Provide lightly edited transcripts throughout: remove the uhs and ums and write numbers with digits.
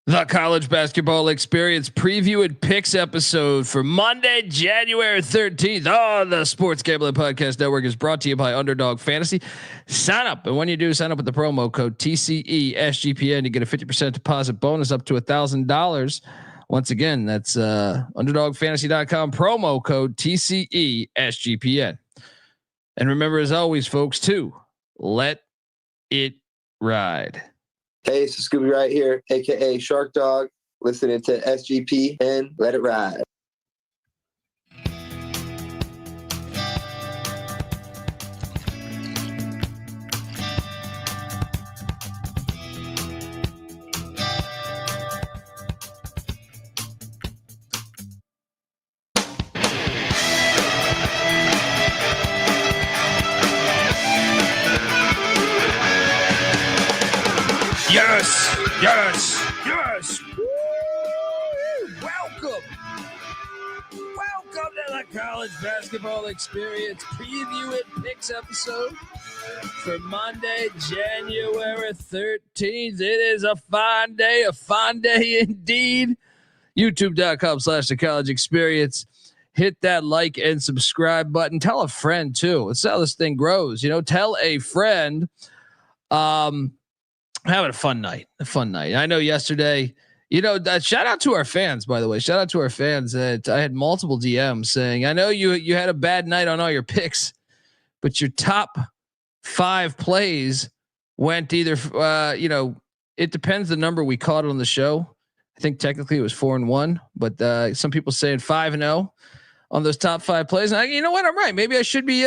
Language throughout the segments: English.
The college basketball experience preview and picks episode for Monday, January 13th on the Sports Gambling Podcast Network is brought to you by Underdog Fantasy. Sign up. And when you do, sign up with the promo code TCESGPN. You get a 50% deposit bonus up to $1,000. Once again, that's underdogfantasy.com promo code TCESGPN. And remember, as always, folks, to let it ride. Hey, it's Scooby right here, aka Shark Dog, listening to SGP and let it ride. Yes, yes, yes. Woo! Welcome to the college basketball experience preview and picks episode for Monday, January 13th. It is a fine day indeed. YouTube.com/the college experience. Hit that like and subscribe button. Tell a friend too. Let's see how this thing grows. Tell a friend. Having a fun night. I know yesterday, shout out to our fans, by the way. Shout out to our fans that I had multiple DMs saying, I know you had a bad night on all your picks, but your top 5 plays went either, it depends the number we caught on the show. I think technically it was 4-1, but some people saying 5-0 on those top 5 plays. And you know what? I'm right. Maybe I should be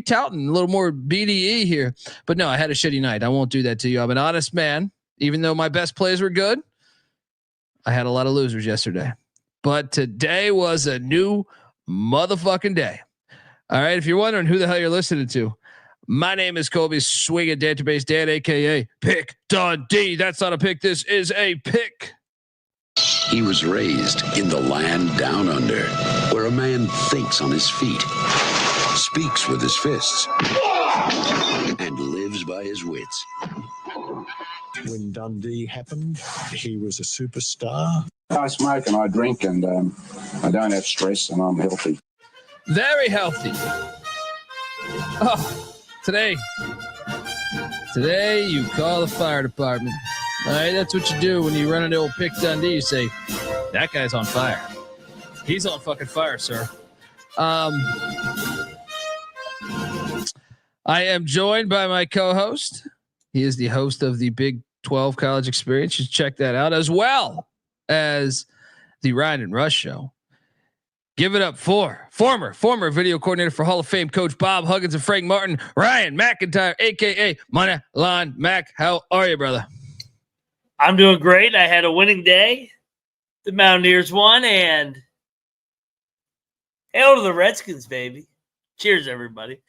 touting a little more BDE here, but no, I had a shitty night. I won't do that to you. I'm an honest man. Even though my best plays were good, I had a lot of losers yesterday, but today was a new motherfucking day. All right. If you're wondering who the hell you're listening to, my name is Colby Swinging Database Dan, AKA Pick Dundee. That's not a pick. This is a pick. He was raised in the land down under, where a man thinks on his feet, speaks with his fists, and lives by his wits. When Dundee happened, he was a superstar. I smoke and I drink and I don't have stress and I'm healthy. Very healthy. Oh, today you call the fire department. All right, that's what you do when you run into old Pick Dundee. You say, that guy's on fire. He's on fucking fire, sir. I am joined by my co-host. He is the host of the Big 12 College Experience. You should check that out, as well as the Ryan and Rush Show. Give it up for former video coordinator for Hall of Fame coach Bob Huggins and Frank Martin, Ryan McIntyre, a.k.a. Money Line Mac. How are you, brother? I'm doing great. I had a winning day. The Mountaineers won, and hail to the Redskins, baby. Cheers, everybody.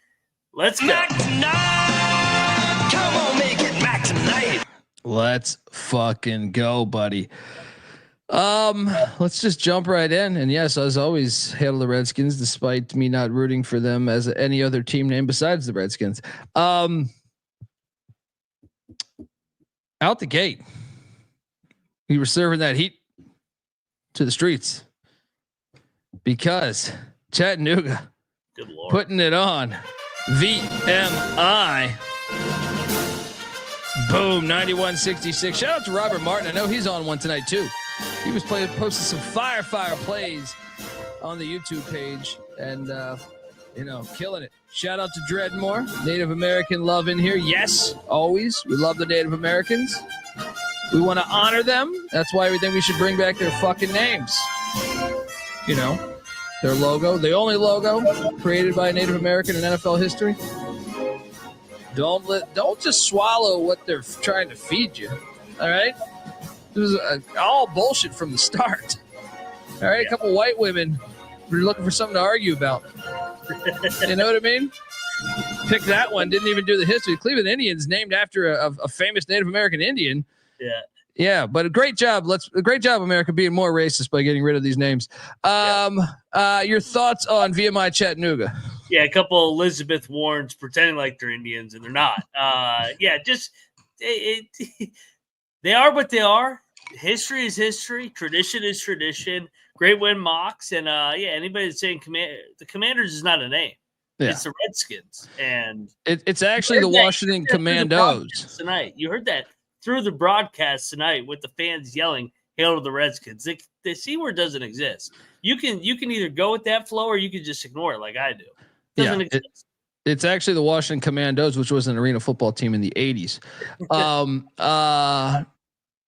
Let's go. Mac tonight. Come on, make it Mac tonight. Let's fucking go, buddy. Let's just jump right in. And yes, as always, hail to the Redskins, despite me not rooting for them as any other team name besides the Redskins. Out the gate, we were serving that heat to the streets because Chattanooga putting it on VMI. Boom, 91-66. Shout out to Robert Martin. I know he's on one tonight too. He was posting some fire plays on the YouTube page and killing it. Shout out to Dreadmore, Native American love in here. Yes, always. We love the Native Americans. We want to honor them. That's why we think we should bring back their fucking names. Their logo, the only logo created by a Native American in NFL history. Don't just swallow what they're trying to feed you. All right. It was all bullshit from the start. All right. A couple white women were looking for something to argue about. You know what I mean? Picked that one. Didn't even do the history. Cleveland Indians named after a famous Native American Indian. Yeah. Yeah, but a great job. Great job, America, being more racist by getting rid of these names. Your thoughts on VMI Chattanooga? Yeah, a couple Elizabeth Warrens pretending like they're Indians and they're not. They are what they are. history is history. Tradition is tradition. Great win mocks. And anybody that's saying the Commanders is not a name. Yeah. It's the Redskins. And it's actually the Washington Commandos. Tonight. You heard that through the broadcast tonight with the fans yelling, "Hail to the Redskins." The C word doesn't exist. You can either go with that flow or you can just ignore it like I do. It doesn't exist. It's actually the Washington Commandos, which was an arena football team in the 80s.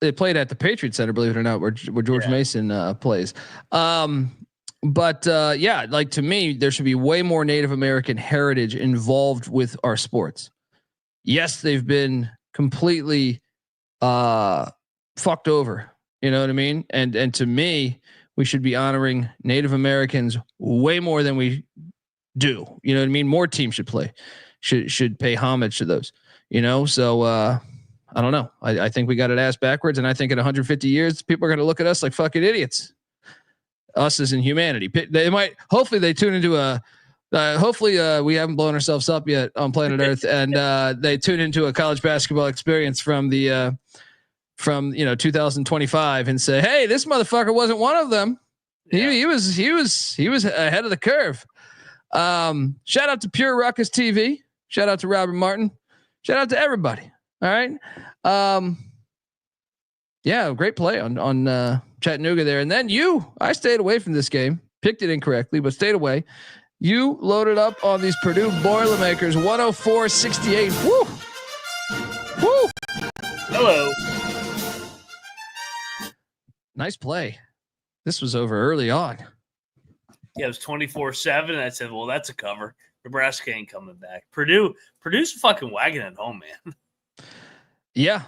They played at the Patriot Center, believe it or not, where George Mason plays. But like to me, there should be way more Native American heritage involved with our sports. Yes, they've been completely fucked over. You know what I mean? And to me, we should be honoring Native Americans way more than we do. You know what I mean? More teams should pay homage to those. You know, so I don't know. I think we got it ass backwards, and I think in 150 years, people are going to look at us like fucking idiots. Us as in humanity. They might. Hopefully, they tune into a. Hopefully, we haven't blown ourselves up yet on planet Earth, and they tune into a college basketball experience from 2025 and say, "Hey, this motherfucker wasn't one of them. Yeah. He was ahead of the curve." Shout out to Pure Ruckus TV. Shout out to Robert Martin. Shout out to everybody. All right. Great play on Chattanooga there. And then I stayed away from this game, picked it incorrectly, but stayed away. You loaded up on these Purdue Boilermakers, 104-68. Woo! Woo! Hello. Nice play. This was over early on. Yeah, it was 24-7. I said, well, that's a cover. Nebraska ain't coming back. Purdue's fucking wagon at home, man. Yeah.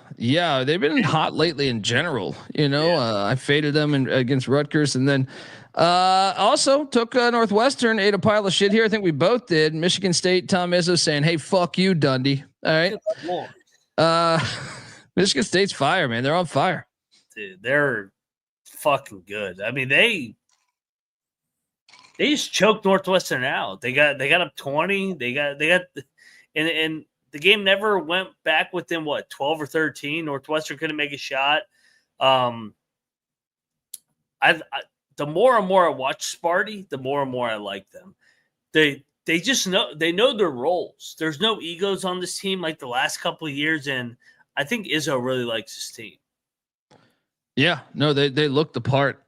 They've been hot lately in general. You know, I faded them against Rutgers, and then also took Northwestern, ate a pile of shit here. I think we both did. Michigan State, Tom Izzo saying, "Hey, fuck you, Dundee." All right. Michigan State's fire, man. They're on fire. Dude, they're fucking good. I mean, they just choked Northwestern out. They got up 20. They got and the game never went back within 12 or 13. Northwestern couldn't make a shot. The more and more I watch Sparty, the more and more I like them. They just know their roles. There's no egos on this team like the last couple of years, and I think Izzo really likes his team. Yeah, no, they looked the part.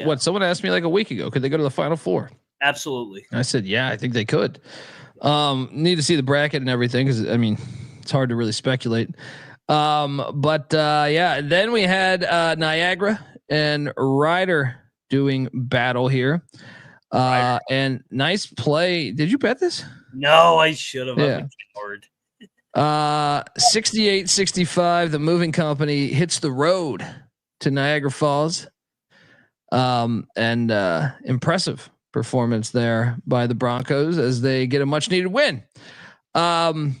What someone asked me like a week ago, could they go to the Final Four? Absolutely. I said, yeah, I think they could. Need to see the bracket and everything because I mean it's hard to really speculate. But then we had Niagara and Ryder doing battle here. And nice play. Did you bet this? No, I should have. Yeah. 68-65. The moving company hits the road to Niagara Falls. And impressive performance there by the Broncos as they get a much needed win. Also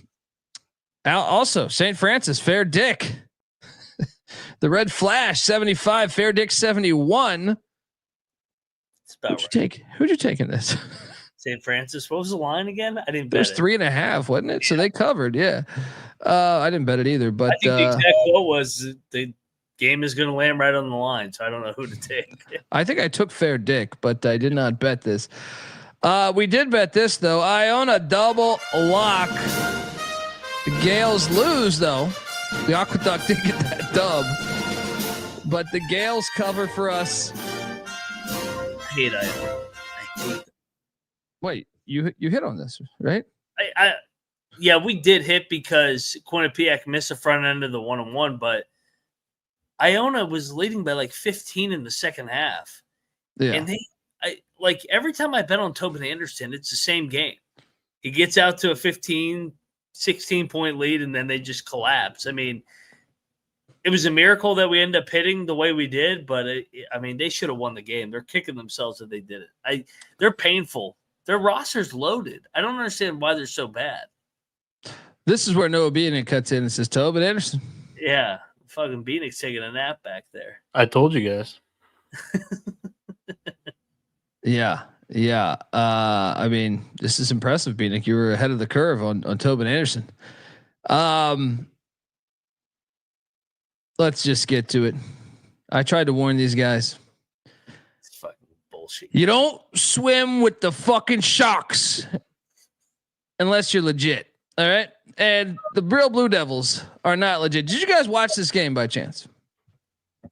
St. Francis, Fair Dick, the Red Flash 75, Fair Dick 71. Who'd you take in this? St. Francis. What was the line again? I didn't bet. It was 3.5, wasn't it? So they covered. Yeah. I didn't bet it either, but I think the exact quote was the game is going to land right on the line, so I don't know who to take. I think I took Fair Dick, but I did not bet this. We did bet this, though. I own a double lock. The Gales lose, though. The Aqueduct did get that dub. But the Gales cover for us. I hate them. Wait, you hit on this, right? Yeah, we did hit because Quinnipiac missed the front end of the 1-on-1, but Iona was leading by like 15 in the second half. Yeah. And every time I bet on Tobin Anderson, it's the same game. He gets out to a 15, 16-point lead, and then they just collapse. I mean, it was a miracle that we ended up hitting the way we did, but they should have won the game. They're kicking themselves that they did it. They're painful. Their roster's loaded. I don't understand why they're so bad. This is where Noah Bieniek cuts in and says, Tobin Anderson. Yeah. Fucking Bieniek's taking a nap back there. I told you guys. Yeah. I mean, this is impressive, Bieniek. You were ahead of the curve on Tobin Anderson. Let's just get to it. I tried to warn these guys. It's fucking bullshit. You don't swim with the fucking sharks unless you're legit. All right. And the real Blue Devils are not legit. Did you guys watch this game by chance?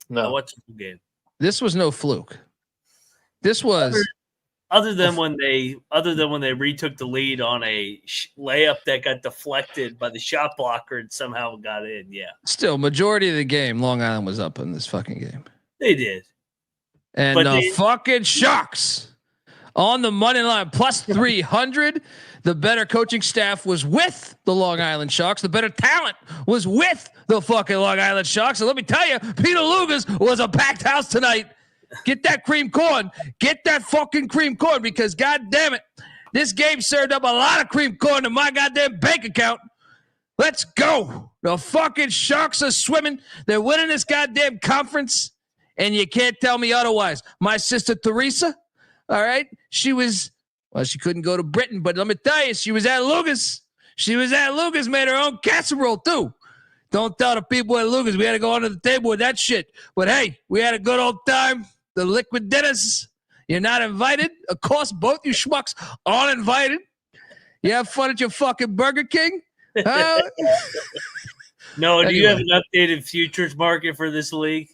No. What's the game? This was no fluke. This was other than when they retook the lead on a layup that got deflected by the shot blocker and somehow got in. Yeah. Still, majority of the game, Long Island was up in this fucking game. They did. And but the fucking Sharks on the money line plus 300. The better coaching staff was with the Long Island Sharks. The better talent was with the fucking Long Island Sharks. And let me tell you, Peter Luger's was a packed house tonight. Get that cream corn. Get that fucking cream corn because God damn it, this game served up a lot of cream corn to my goddamn bank account. Let's go. The fucking Sharks are swimming. They're winning this goddamn conference. And you can't tell me otherwise. My sister Teresa, all right, she couldn't go to Britain, but let me tell you, she was at Luger's. She was at Luger's, made her own casserole too. Don't tell the people at Luger's we had to go under the table with that shit. But hey, we had a good old time. The liquid dinners. You're not invited. Of course, both you schmucks aren't invited. You have fun at your fucking Burger King? No, do you have an updated futures market for this league?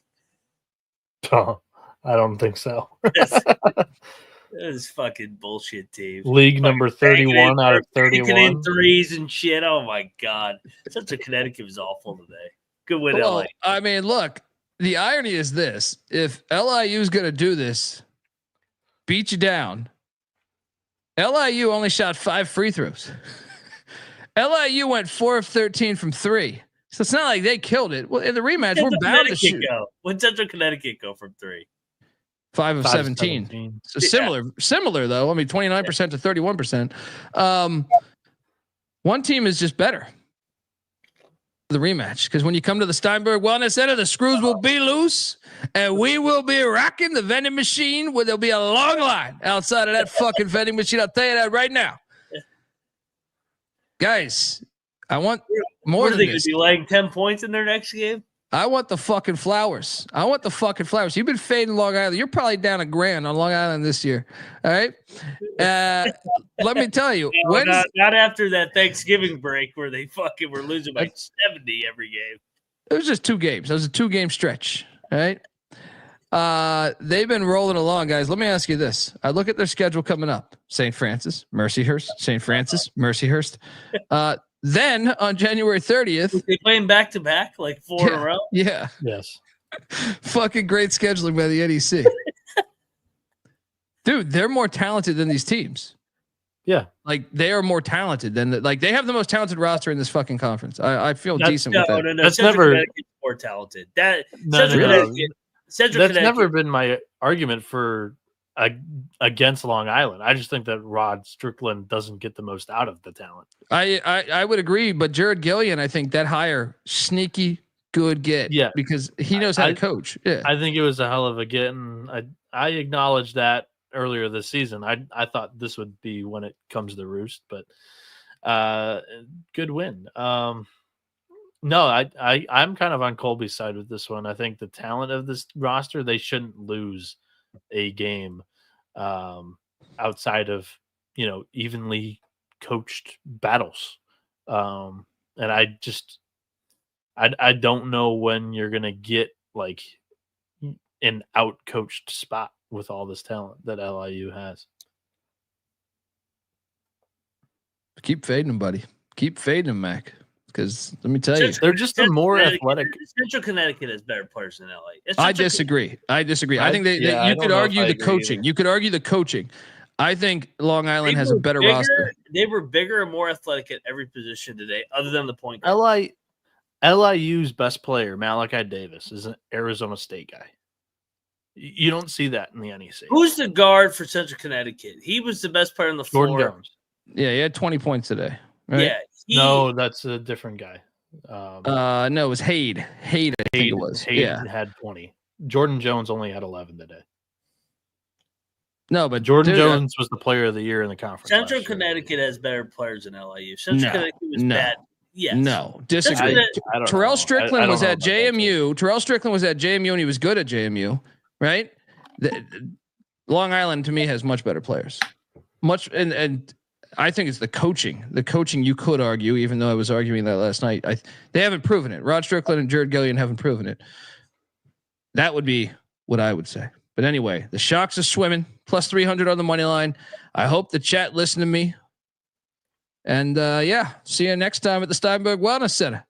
Oh, I don't think so. That is fucking bullshit, Dave. League number 31 out of 31. In threes and shit. Oh my God. Central Connecticut was awful today. Good win, LA. I mean, look, the irony is this. If LIU is going to do this, beat you down, LIU only shot 5 free throws. LIU went 4 of 13 from 3. So it's not like they killed it. Well, in the rematch, we're bound to shoot. When Central Connecticut go from 3? 5 of 17. So similar though. I mean, 29% to 31%. One team is just better. The rematch, because when you come to the Steinberg Wellness Center, the screws will be loose, and we will be rocking the vending machine where there'll be a long line outside of that fucking vending machine. I'll tell you that right now, guys. I want more than this. Going to be laying 10 points in their next game. I want the fucking flowers. I want the fucking flowers. You've been fading Long Island. You're probably down $1,000 on Long Island this year. All right. Let me tell you. No, not after that Thanksgiving break where they fucking were losing by 70 every game. It was just 2 games. It was a 2-game stretch. All right. They've been rolling along, guys. Let me ask you this. I look at their schedule coming up. St. Francis, Mercyhurst, St. Francis, Mercyhurst. Then on January 30th, they playing back to back like 4 in a row. Yeah. Yes. Fucking great scheduling by the NEC. Dude, they're more talented than these teams. Yeah. Like they are more talented than they have the most talented roster in this fucking conference. I feel decent with that. No. That's Central never more talented. That That's never been my argument for against Long Island. I just think that Rod Strickland doesn't get the most out of the talent. I would agree, but Jared Gillian, I think that hire sneaky good get. Yeah, because he knows how to coach. Yeah, I think it was a hell of a get, and I acknowledged that earlier this season. I thought this would be when it comes to roost, but good win. No, I'm kind of on Colby's side with this one. I think the talent of this roster, they shouldn't lose a game outside of evenly coached battles. And I don't know when you're gonna get like an out coached spot with all this talent that LIU has. Keep fading them, buddy. Keep fading them, Mac. Because let me tell you, they're just a more athletic. Central Connecticut has better players than LA. I disagree. I think you could argue the coaching. You could argue the coaching. I think Long Island has a better roster. They were bigger and more athletic at every position today, other than the point guard. LIU's best player, Malachi Davis, is an Arizona State guy. You don't see that in the NEC. Who's the guard for Central Connecticut? He was the best player on the floor. Jordan Jones. Yeah, he had 20 points today. Right? Yeah. No, that's a different guy. No, it was Hade. I think it was. Hade had 20. Jordan Jones only had 11 today. No, but Jordan Jones was the player of the year in the conference. Central Connecticut has better players than LIU. Central Connecticut was bad. Yes. No, disagree. Terrell Strickland was at JMU. Terrell Strickland was at JMU and he was good at JMU, right? Long Island to me has much better players. And I think it's the coaching. The coaching, you could argue, even though I was arguing that last night. They haven't proven it. Rod Strickland and Jared Gillian haven't proven it. That would be what I would say. But anyway, the Sharks are swimming plus 300 on the money line. I hope the chat listened to me. And see you next time at the Steinberg Wellness Center.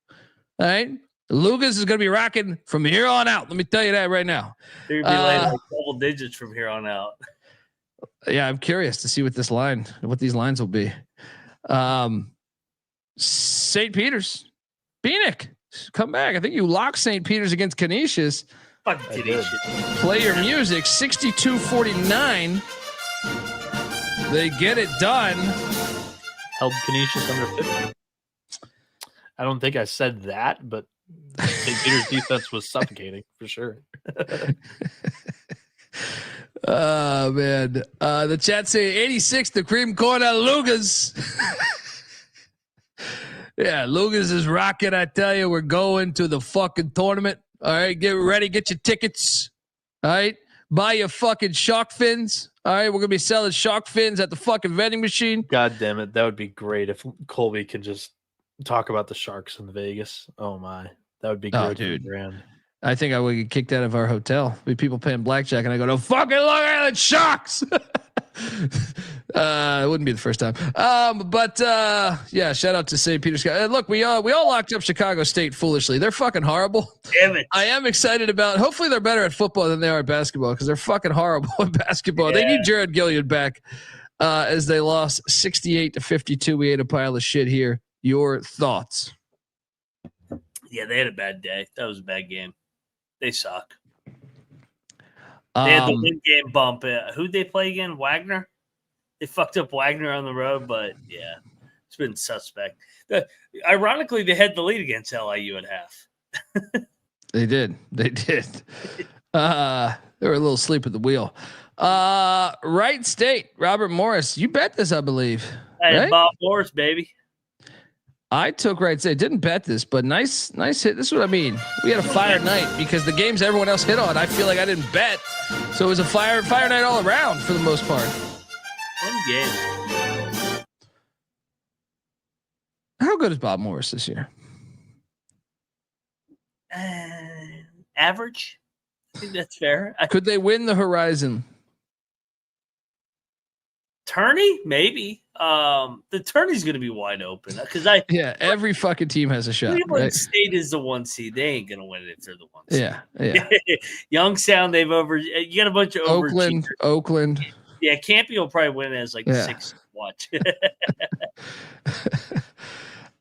All right. Lugas is going to be rocking from here on out. Let me tell you that right now. They're going to be like double digits from here on out. Yeah, I'm curious to see what these lines will be. St. Peter's, Bieniek, come back. I think you locked St. Peter's against Canisius. Fucking Canisius. Play your music, 62-49. They get it done. Held Canisius under 50. I don't think I said that, but St. Peter's defense was suffocating for sure. Oh man. The chat say 86, the cream corn at Lugas. Yeah, Lugas is rocking. I tell you, we're going to the fucking tournament. All right, get ready, get your tickets. All right, buy your fucking shark fins. All right, we're gonna be selling shark fins at the fucking vending machine. God damn it, that would be great if Colby could just talk about the Sharks in Vegas. Oh my, that would be great. Oh, dude. I think I would get kicked out of our hotel. We'd people paying blackjack, and I go, "No fucking Long Island Sharks." It wouldn't be the first time. Shout out to St. Peter's. Look, we all locked up Chicago State foolishly. They're fucking horrible. Damn it. I am excited about. Hopefully, they're better at football than they are at basketball because they're fucking horrible at basketball. Yeah. They need Jared Gillian back. As they lost 68-52. We ate a pile of shit here. Your thoughts? Yeah, they had a bad day. That was a bad game. They suck. They had the win game bump. Who'd they play again? Wagner? They fucked up Wagner on the road, but yeah, it's been suspect. Ironically, they had the lead against LIU at half. They did. They were a little asleep at the wheel. Wright State, Robert Morris. You bet this, I believe. I had Bob Morris, baby. I took Wright State. Didn't bet this, but nice hit. This is what I mean. We had a fire night because the games everyone else hit on, I feel like I didn't bet. So it was a fire night all around for the most part. Fun game. How good is Bob Morris this year? Average. I think that's fair. Could they win the Horizon? Tourney? Maybe. The tourney's going to be wide open because every fucking team has a shot. Cleveland State is the 1 seed. They ain't going to win it if they're the 1 seed. Yeah. Youngstown, you got a bunch of Oakland. Yeah, Campy will probably win it as like 6th watch.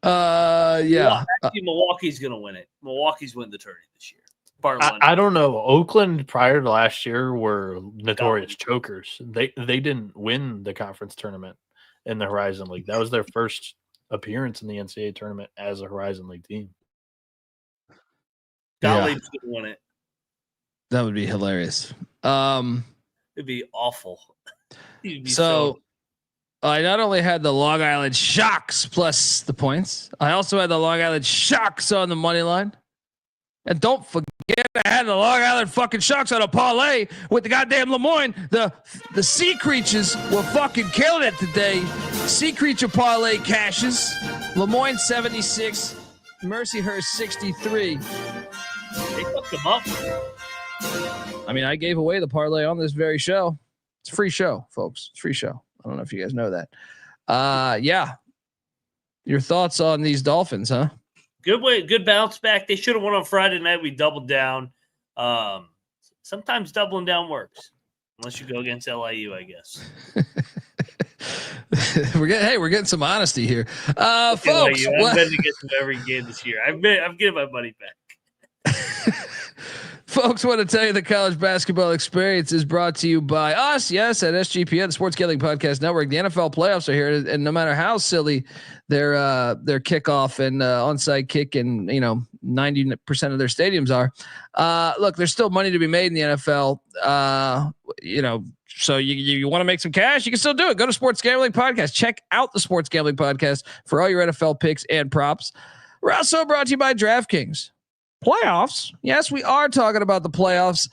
Actually, Milwaukee's going to win it. Milwaukee's win the tourney this year. I don't know. Oakland prior to last year were notorious chokers. They didn't win the conference tournament in the Horizon League. That was their first appearance in the NCAA tournament as a Horizon League team. Gottlieb's going to win it. That would be hilarious. It'd be awful. I not only had the Long Island Sharks plus the points, I also had the Long Island Sharks on the money line. And don't forget, I had the Long Island fucking Sharks on a parlay with the goddamn Lemoyne. The Sea Creatures were fucking killing it today. Sea Creature parlay cashes. Lemoyne 76, Mercyhurst 63. They fucked them up. I mean, I gave away the parlay on this very show. It's a free show, folks. It's a free show. I don't know if you guys know that. Your thoughts on these Dolphins, huh? Good bounce back. They should have won on Friday night. We doubled down. Sometimes doubling down works, unless you go against LIU, I guess. We're getting some honesty here, folks. I'm betting against them every game this year. I'm getting my money back. Folks, want to tell you the college basketball experience is brought to you by us. Yes, at SGPN, the Sports Gambling Podcast Network. The NFL playoffs are here, and no matter how silly their kickoff and onside kick and 90% of their stadiums are, look, there's still money to be made in the NFL. So you want to make some cash, you can still do it. Go to Sports Gambling Podcast. Check out the Sports Gambling Podcast for all your NFL picks and props. We're also brought to you by DraftKings. Playoffs. Yes, we are talking about the playoffs.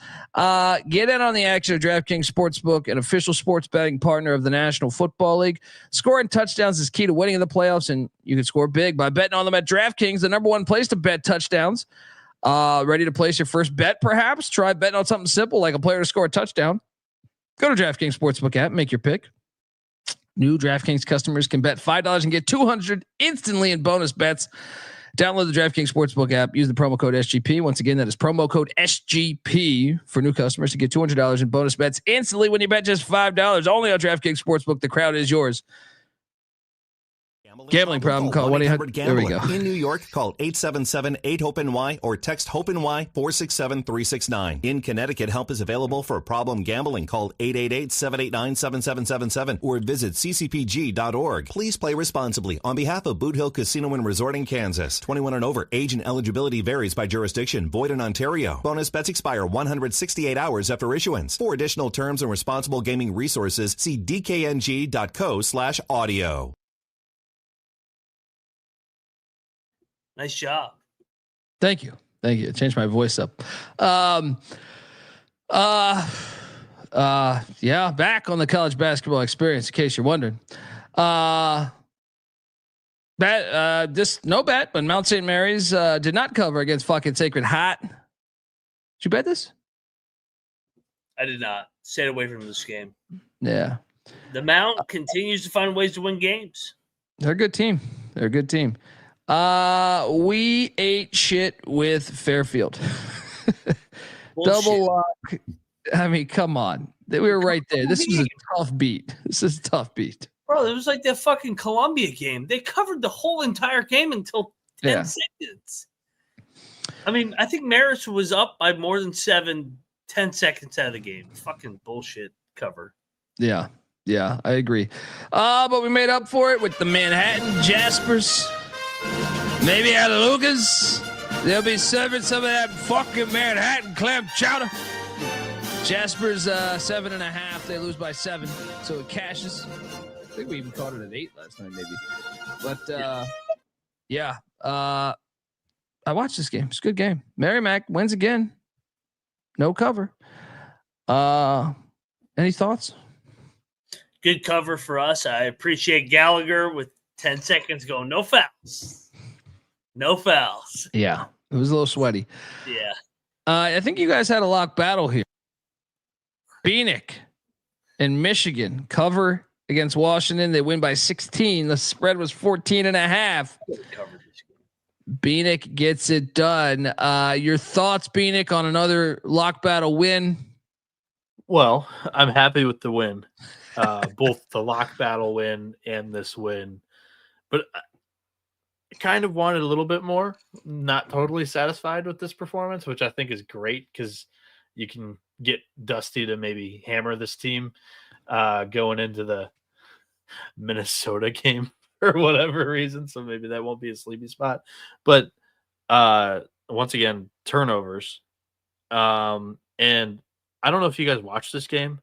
Get in on the action of DraftKings Sportsbook, an official sports betting partner of the National Football League. Scoring touchdowns is key to winning in the playoffs, and you can score big by betting on them at DraftKings, the number one place to bet touchdowns. Ready to place your first bet, perhaps? Try betting on something simple like a player to score a touchdown. Go to DraftKings Sportsbook app, make your pick. New DraftKings customers can bet $5 and get $200 instantly in bonus bets. Download the DraftKings Sportsbook app. Use the promo code SGP. Once again, that is promo code SGP for new customers to get $200 in bonus bets instantly when you bet just $5. Only on DraftKings Sportsbook. The crowd is yours. Gambling problem, call 1-800. There we go. In New York, call 877-8-HOPE-NY or text HOPE-NY 467-369. In Connecticut, help is available for problem gambling. Call 888-789-7777 or visit ccpg.org. Please play responsibly. On behalf of Boot Hill Casino and Resort in Kansas, 21 and over. Age and eligibility varies by jurisdiction. Void in Ontario. Bonus bets expire 168 hours after issuance. For additional terms and responsible gaming resources, see dkng.co/audio. Nice job. Thank you. Changed my voice up. Yeah, back on the college basketball experience, in case you're wondering. No bet, but Mount St. Mary's did not cover against fucking Sacred Heart. Did you bet this? I did not. Stayed away from this game. Yeah. The Mount continues to find ways to win games. They're a good team. We ate shit with Fairfield. Double lock. I mean, come on. We were right there. This was a tough beat. Bro, it was like that fucking Columbia game. They covered the whole entire game until 10 seconds. I mean, I think Marist was up by more than 10 seconds out of the game. Fucking bullshit cover. Yeah, I agree. But we made up for it with the Manhattan Jaspers. Maybe out of Lucas. They'll be serving some of that fucking Manhattan clam chowder. Jaspers 7.5. They lose by 7, so it cashes. I think we even caught it at 8 last night, maybe. But I watched this game. It's a good game. Merrimack wins again. No cover. Any thoughts? Good cover for us. I appreciate Gallagher with 10 seconds going. No fouls. Yeah, it was a little sweaty. Yeah. I think you guys had a lock battle here. Bieniek in Michigan cover against Washington. They win by 16. The spread was 14.5. Bieniek gets it done. Your thoughts, Bieniek, on another lock battle win? Well, I'm happy with the win, both the lock battle win and this win. But I kind of wanted a little bit more. Not totally satisfied with this performance, which I think is great because you can get Dusty to maybe hammer this team going into the Minnesota game for whatever reason. So maybe that won't be a sleepy spot. But once again, turnovers. And I don't know if you guys watched this game.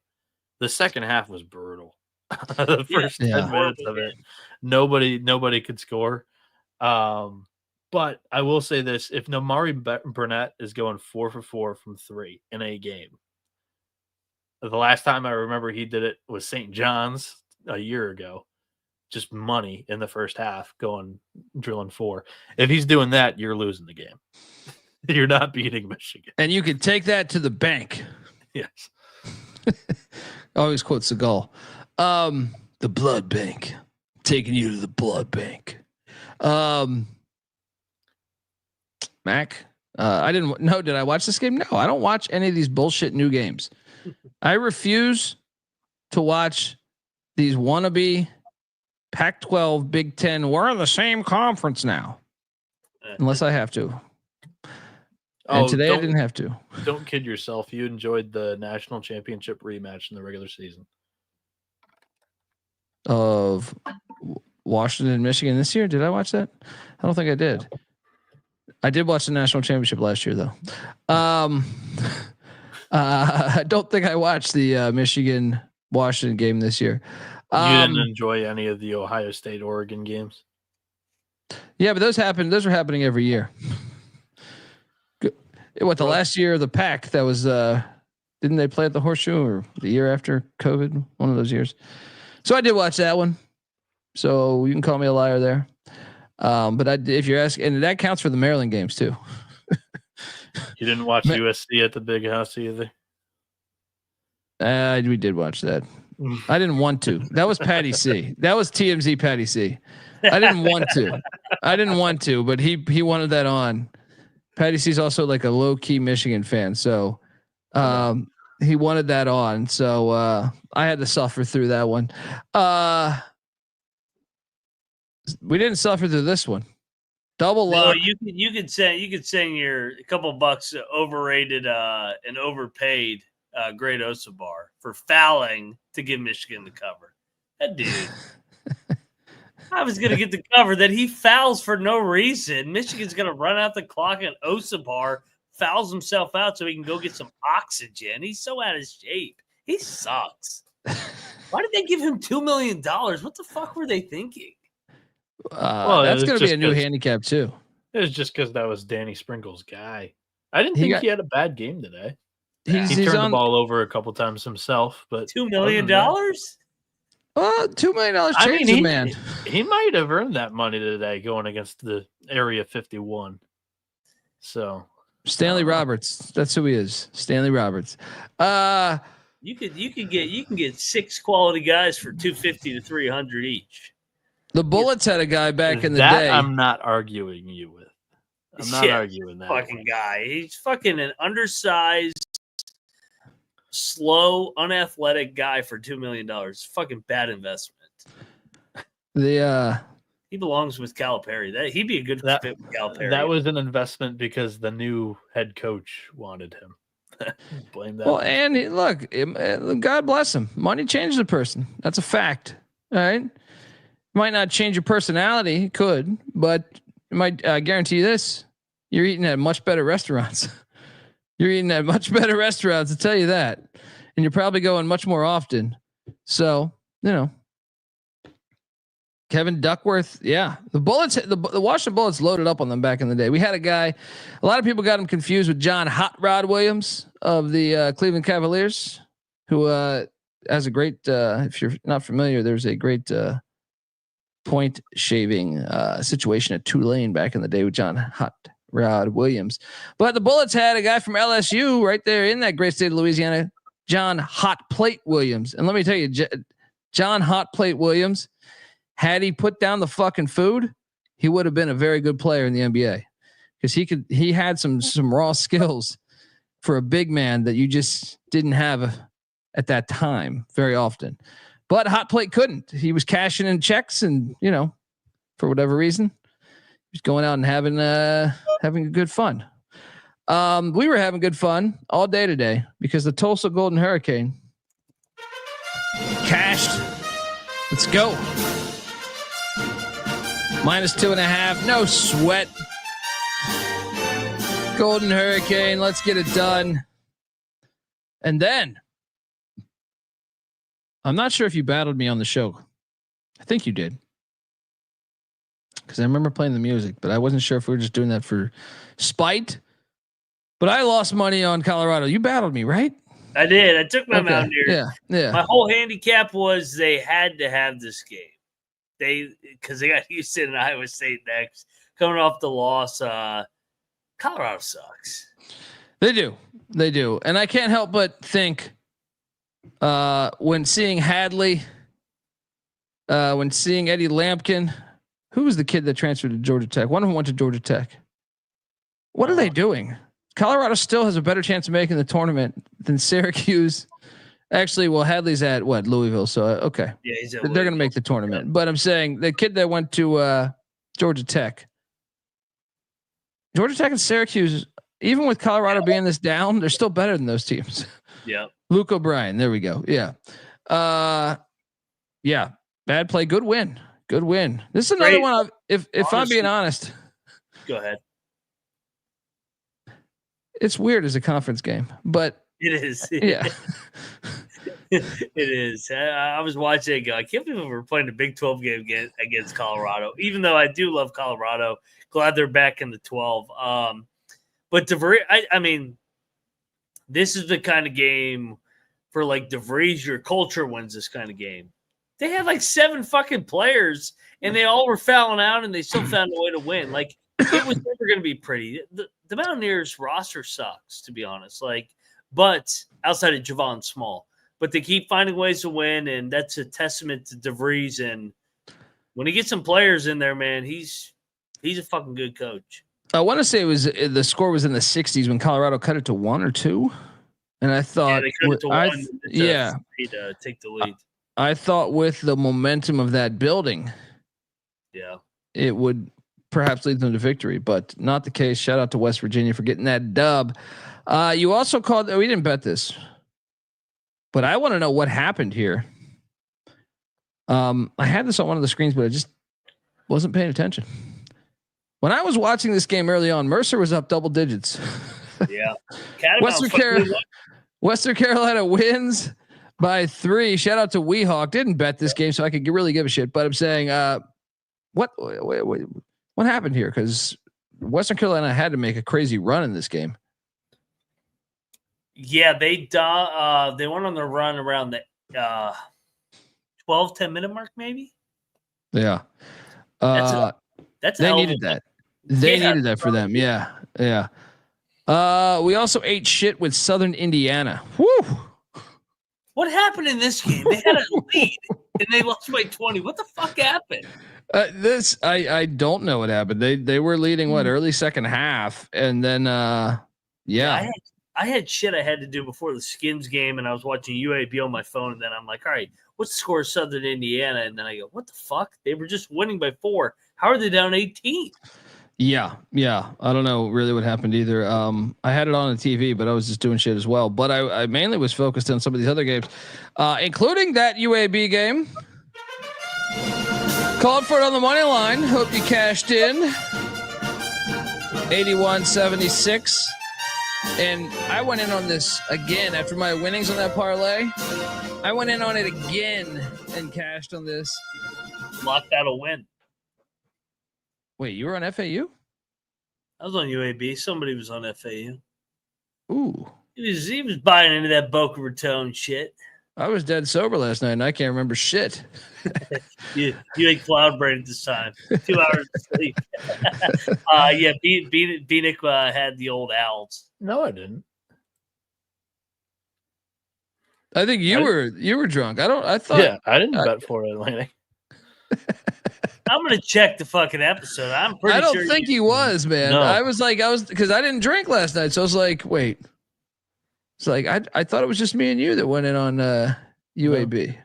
The second half was brutal. The first 10 minutes of it, nobody could score. But I will say this: if Nomari Burnett is going 4 for 4 from 3 in a game, the last time I remember he did it was St. John's a year ago. Just money in the first half, drilling 4. If he's doing that, you're losing the game. You're not beating Michigan, and you can take that to the bank. Yes. Always quote Seagal. The blood bank, taking you to the blood bank. Mac, I didn't know. Did I watch this game? No, I don't watch any of these bullshit new games. I refuse to watch these wannabe Pac-12, Big Ten. We're in the same conference now, unless I have to. And today I didn't have to. Don't kid yourself. You enjoyed the national championship rematch in the regular season of Washington and Michigan this year. Did I watch that? I don't think I did. I did watch the national championship last year, though. I don't think I watched the Michigan Washington game this year. You didn't enjoy any of the Ohio State Oregon games? Yeah, but those were happening every year. What, the last year of the Pac, that was didn't they play at the Horseshoe, or the year after COVID? One of those years. So I did watch that one. So you can call me a liar there. But if you're asking, and that counts for the Maryland games too. You didn't watch USC at the Big House either? We did watch that. I didn't want to. That was Patty C. That was TMZ Patty C. I didn't want to, but he wanted that on. Patty C's also like a low key Michigan fan, so he wanted that on. So I had to suffer through that one. We didn't suffer through this one. Double lock. No, you could sing your a couple bucks overrated and overpaid Great Osabar for fouling to give Michigan the cover. That dude. I was going to get the cover that he fouls for no reason. Michigan's going to run out the clock and Osabar fouls himself out so he can go get some oxygen. He's so out of shape. He sucks. Why did they give him $2 million? What the fuck were they thinking? That's going to be a new handicap too. It was just because that was Danny Sprinkle's guy. I didn't think he had a bad game today. He turned the ball over a couple times himself, but $2 million? $2 million changes a man. He might have earned that money today going against the Area 51. So Stanley Roberts, that's who he is. Stanley Roberts. You can get 6 quality guys for $250 to $300 each. The Bullets had a guy back in the day. I'm not arguing you with. I'm not arguing that. Fucking guy. He's fucking an undersized, slow, unathletic guy for $2 million. Fucking bad investment. He belongs with Calipari. He'd be a good fit with Calipari. That was an investment because the new head coach wanted him. Blame that. Well, and look, God bless him. Money changes a person. That's a fact. All right. Might not change your personality. It could, but it might guarantee you this. You're eating at much better restaurants. You're eating at much better restaurants, I'll tell you that. And you're probably going much more often. So, Kevin Duckworth. Yeah. The Bullets, the Washington Bullets loaded up on them back in the day. We had a guy, a lot of people got him confused with John Hot Rod Williams of the Cleveland Cavaliers, who has a great, if you're not familiar, there's a great point shaving situation at Tulane back in the day with John Hot Rod Williams. But the Bullets had a guy from LSU right there in that great state of Louisiana, John Hot Plate Williams. And let me tell you, John Hot Plate Williams, had he put down the fucking food, he would have been a very good player in the NBA, because he had some raw skills for a big man that you just didn't have at that time very often. But Hot Plate couldn't. He was cashing in checks, and for whatever reason, he was going out and having a good fun. We were having good fun all day today because the Tulsa Golden Hurricane cashed. Let's go. -2.5. No sweat. Golden Hurricane. Let's get it done. And then, I'm not sure if you battled me on the show. I think you did, because I remember playing the music, but I wasn't sure if we were just doing that for spite. But I lost money on Colorado. You battled me, right? I did. I took my Mountaineers. Yeah. My whole handicap was they had to have this game. Because they got Houston and Iowa State next, coming off the loss. Colorado sucks. They do, and I can't help but think when seeing Hadley, when seeing Eddie Lampkin, who was the kid that transferred to Georgia Tech? One of them went to Georgia Tech. What are they doing? Colorado still has a better chance of making the tournament than Syracuse. Actually, well, Hadley's at Louisville. So okay, yeah, he's at they're going to make the tournament. Yeah. But I'm saying the kid that went to Georgia Tech and Syracuse, even with Colorado being this down, they're still better than those teams. Yeah, Luke O'Brien. There we go. Yeah, yeah. Bad play. Good win. This is another one. If I'm being honest, go ahead. It's weird as a conference game, but it is. Yeah. It is. I was watching it go, I can't believe we're playing a Big 12 game against Colorado, even though I do love Colorado. Glad they're back in the 12. But DeVries, I mean, this is the kind of game for like DeVries, your culture wins this kind of game. They had like 7 fucking players and they all were fouling out and they still found a way to win. Like, it was never going to be pretty. The Mountaineers roster sucks, to be honest. Like, but outside of Javon Small, but they keep finding ways to win, and that's a testament to DeVries. And when he gets some players in there, man, he's a fucking good coach. I want to say the score was in the 60s when Colorado cut it to 1 or 2, and I thought, they cut it to 1 to take the lead. I thought with the momentum of that building, it would perhaps lead them to victory, but not the case. Shout out to West Virginia for getting that dub. You also called. We didn't bet this, but I want to know what happened here. I had this on one of the screens, but I just wasn't paying attention. When I was watching this game early on, Mercer was up double digits. Yeah. Western Carolina wins by 3. Shout out to Weehawk. Didn't bet this game, so I could really give a shit. But I'm saying, what happened here? Because Western Carolina had to make a crazy run in this game. Yeah, they went on the run around the 10 minute mark, maybe. Yeah, that's they needed that. They needed that for them. Yeah. We also ate shit with Southern Indiana. Woo! What happened in this game? They had a lead and they lost by 20. What the fuck happened? I don't know what happened. They were leading early second half, and then I had shit I had to do before the Skins game, and I was watching UAB on my phone, and then I'm like, all right, what's the score of Southern Indiana? And then I go, what the fuck? They were just winning by 4. How are they down 18? Yeah. I don't know really what happened either. I had it on the TV, but I was just doing shit as well. But I mainly was focused on some of these other games, including that UAB game. Called for it on the money line. Hope you cashed in. 81.76. And I went in on this again after my winnings on that parlay. I went in on it again and cashed on this. Locked out a win. Wait, you were on FAU? I was on UAB. Somebody was on FAU. Ooh. He was buying into that Boca Raton shit. I was dead sober last night and I can't remember shit. you ate cloud brain this time. 2 hours of sleep. Bieniek had the old owls. No, I didn't. I think you were drunk. I thought. Yeah, I didn't bet for Atlantic. I'm gonna check the fucking episode. I'm pretty sure. I don't think he was, man. No. I was because I didn't drink last night, so I was like, wait. It's like I thought it was just me and you that went in on UAB.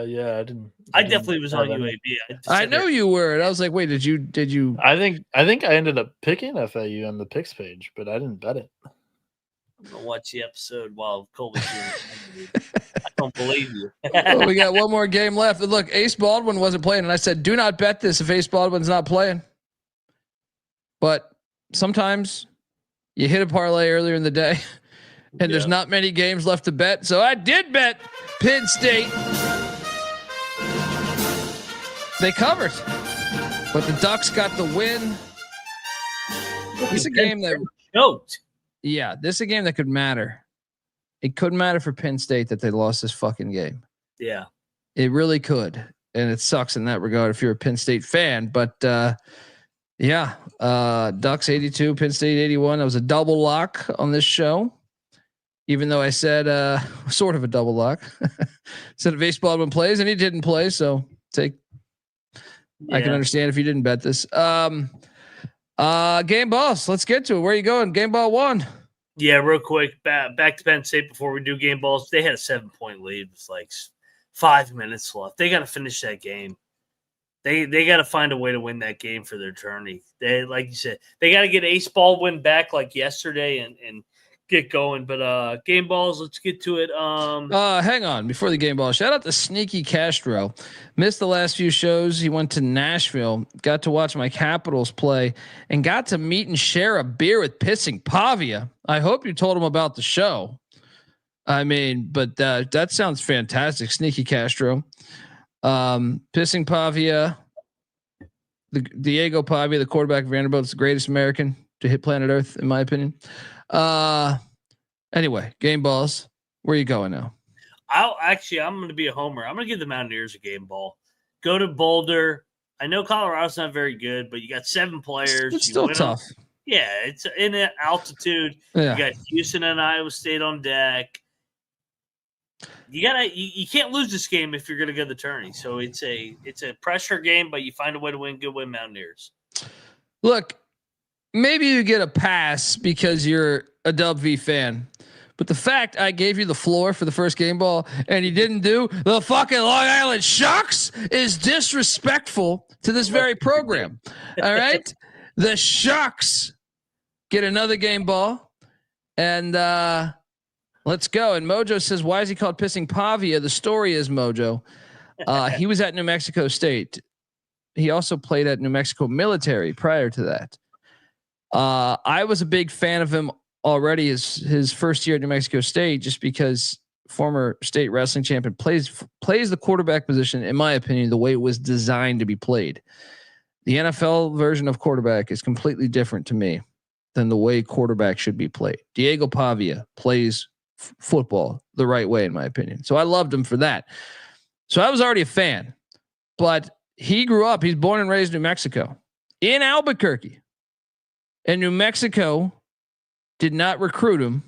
Yeah, I didn't. I definitely was on UAB. I know you were, and I was like, wait, did you? I think I ended up picking FAU on the picks page, but I didn't bet it. I'm gonna watch the episode while Colby's doing it. I don't believe you. Well, we got one more game left. And look, Ace Baldwin wasn't playing, and I said, do not bet this if Ace Baldwin's not playing. But sometimes you hit a parlay earlier in the day, and there's not many games left to bet. So I did bet Penn State. They covered, but the Ducks got the win. This is a game that choked. Yeah, this is a game that could matter. It could matter for Penn State that they lost this fucking game. Yeah. It really could. And it sucks in that regard if you're a Penn State fan. But Ducks 82, Penn State 81. That was a double lock on this show. Even though I said sort of a double lock. Said if Ace Baldwin plays, and he didn't play. So I can understand if you didn't bet this. Game balls. Let's get to it. Where are you going? Game ball 1. Yeah, real quick. Back to Penn State before we do game balls. They had a 7-point lead. It's like 5 minutes left. They got to finish that game. They got to find a way to win that game for their tourney. They, like you said, they got to get Ace Baldwin back like yesterday and get going. But game balls, let's get to it. Hang on before the game ball. Shout out to Sneaky Castro. Missed the last few shows. He went to Nashville, got to watch my Capitals play, and got to meet and share a beer with Pissing Pavia. I hope you told him about the show. I mean, but that sounds fantastic. Sneaky Castro, pissing Pavia, the Diego Pavia, the quarterback of Vanderbilt, is the greatest American to hit planet Earth, in my opinion. Anyway, game balls. Where are you going now? I'm going to be a homer. I'm going to give the Mountaineers a game ball. Go to Boulder. I know Colorado's not very good, but you got 7 players. It's still tough. Yeah, it's in altitude. Yeah. You got Houston and Iowa State on deck. You can't lose this game if you're going to go to the tourney. So it's a pressure game, but you find a way to win. Good win, Mountaineers. Look, maybe you get a pass because you're a Dub V fan, but the fact I gave you the floor for the first game ball and you didn't do the fucking Long Island Shucks is disrespectful to this very program. All right, the Shucks get another game ball, and let's go. And Mojo says, why is he called Pissing Pavia? The story is, Mojo, he was at New Mexico State. He also played at New Mexico Military prior to that. I was a big fan of him already his first year at New Mexico State, just because former state wrestling champion plays the quarterback position, in my opinion, the way it was designed to be played. The NFL version of quarterback is completely different to me than the way quarterback should be played. Diego Pavia plays football the right way, in my opinion. So I loved him for that. So I was already a fan, but he's born and raised in New Mexico, in Albuquerque, and New Mexico did not recruit him,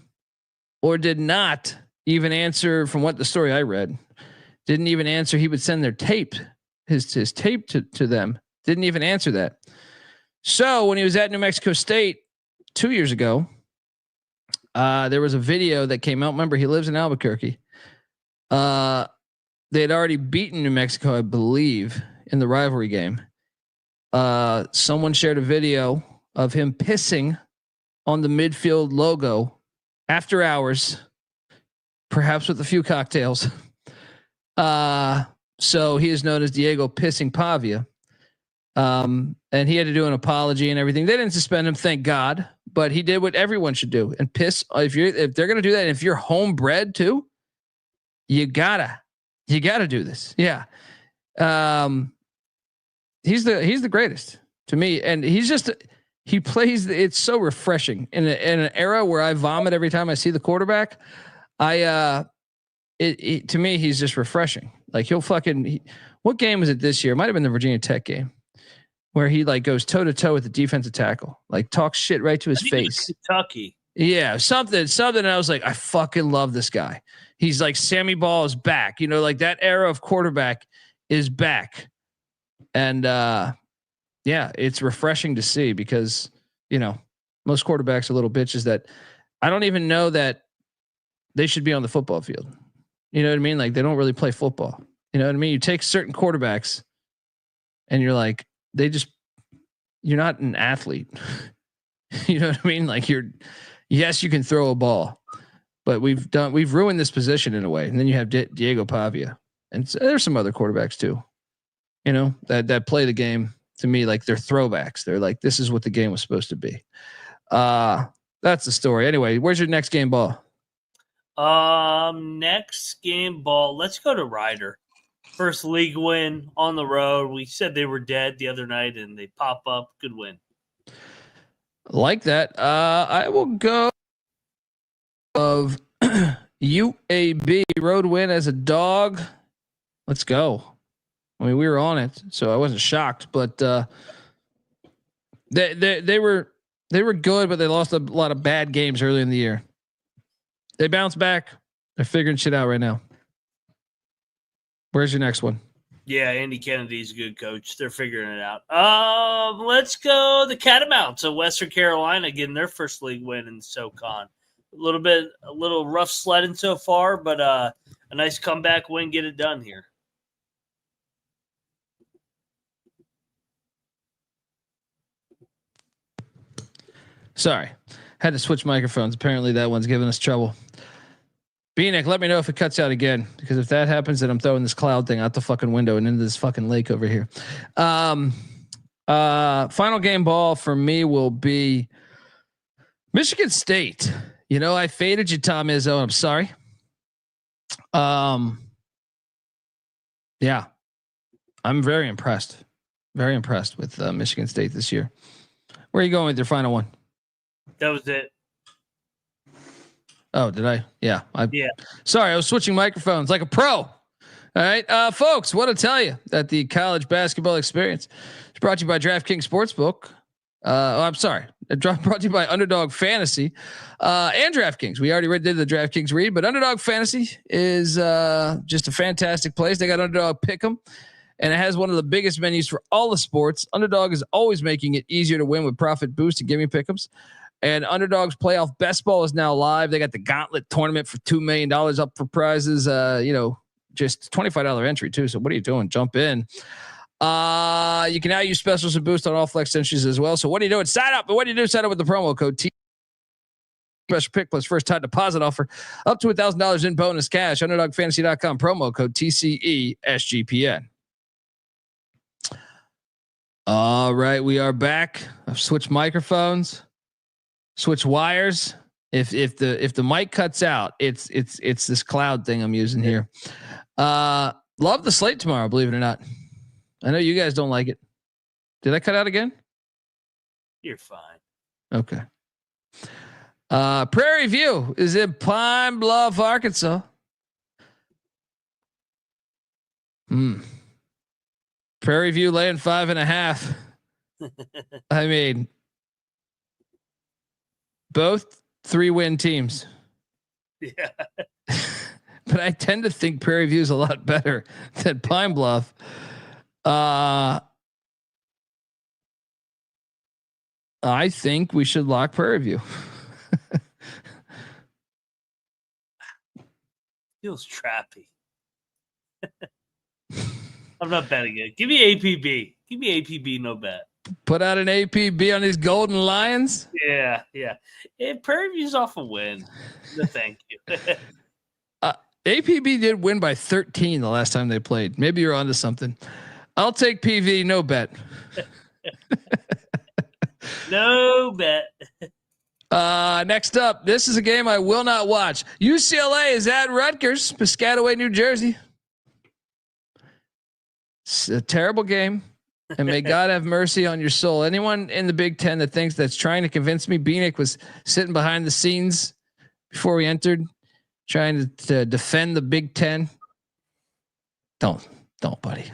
or did not even answer, from what the story I read, didn't even answer. He would send their tape, his tape to them. Didn't even answer that. So when he was at New Mexico State 2 years ago, there was a video that came out. Remember, he lives in Albuquerque. They had already beaten New Mexico, I believe, in the rivalry game. Someone shared a video of him pissing on the midfield logo after hours, perhaps with a few cocktails. So he is known as Diego Pissing Pavia. And he had to do an apology and everything. They didn't suspend him, thank God, but he did what everyone should do and piss. If they're going to do that, if you're homebred too, you gotta do this. Yeah. He's the greatest to me. And he plays. It's so refreshing in an era where I vomit every time I see the quarterback. To me, he's just refreshing. Like what game was it this year? It might've been the Virginia Tech game, where he like goes toe to toe with the defensive tackle, like talks shit right to his face. Kentucky. Yeah. Something. And I was like, I fucking love this guy. He's like, Sammy Ball is back, like that era of quarterback is back. And, yeah, it's refreshing to see, because, most quarterbacks are little bitches that I don't even know that they should be on the football field. You know what I mean? Like, they don't really play football. You know what I mean? You take certain quarterbacks and you're like, you're not an athlete. You know what I mean? Like, yes, you can throw a ball, but we've ruined this position in a way. And then you have Diego Pavia, and there's some other quarterbacks too, that play the game. To me, like, they're throwbacks. They're like, this is what the game was supposed to be. That's the story. Anyway, where's your next game ball? Next game ball. Let's go to Ryder. First league win on the road. We said they were dead the other night, and they pop up. Good win. Like that. I will go of UAB road win as a dog. Let's go. I mean, we were on it, so I wasn't shocked, but they were good, but they lost a lot of bad games early in the year. They bounced back. They're figuring shit out right now. Where's your next one? Yeah, Andy Kennedy's a good coach. They're figuring it out. Let's go the Catamounts of Western Carolina getting their first league win in the SoCon. A little rough sledding so far, but a nice comeback win. Get it done here. Sorry, had to switch microphones. Apparently that one's giving us trouble. Bieniek, let me know if it cuts out again, because if that happens, then I'm throwing this cloud thing out the fucking window and into this fucking lake over here. Final game ball for me will be Michigan State. I faded you, Tom Izzo. I'm sorry. Yeah, I'm very impressed. Very impressed with Michigan State this year. Where are you going with your final one? That was it. Oh, did I? Yeah. Yeah. Sorry, I was switching microphones like a pro. All right, folks, what to tell you that the college basketball experience is brought to you by DraftKings Sportsbook. I'm sorry, brought to you by Underdog Fantasy and DraftKings. We already did the DraftKings read, but Underdog Fantasy is just a fantastic place. They got Underdog Pick'em, and it has one of the biggest menus for all the sports. Underdog is always making it easier to win with Profit Boost and Gimme Pick'ems. And Underdog's playoff best ball is now live. They got the Gauntlet tournament for $2 million up for prizes. Just $25 entry too. So what are you doing? Jump in. You can now use specials and boost on all flex entries as well. So what are you doing? Sign up. But what do you do? Sign up with the promo code T. Special pick plus first time deposit offer up to $1,000 in bonus cash. UnderdogFantasy.com promo code TCESGPN. All right, we are back. I've switched microphones. Switch wires. If the mic cuts out, it's this cloud thing I'm using here. Love the slate tomorrow, believe it or not. I know you guys don't like it. Did I cut out again? You're fine. Okay. Prairie View is in Pine Bluff, Arkansas. Prairie View laying 5.5. I mean, both 3-win teams. Yeah. But I tend to think Prairie View is a lot better than Pine Bluff. I think we should lock Prairie View. Feels trappy. I'm not betting it. Give me APB. Give me APB, no bet. Put out an APB on these Golden Lions. Yeah. Prairie View's off a win. No, thank you. APB did win by 13 the last time they played. Maybe you're onto something. I'll take PV, no bet. No bet. Next up, this is a game I will not watch. UCLA is at Rutgers, Piscataway, New Jersey. It's a terrible game. And may God have mercy on your soul. Anyone in the Big Ten that thinks that's trying to convince me Bieniek was sitting behind the scenes before we entered, trying to defend the Big Ten. Don't, buddy.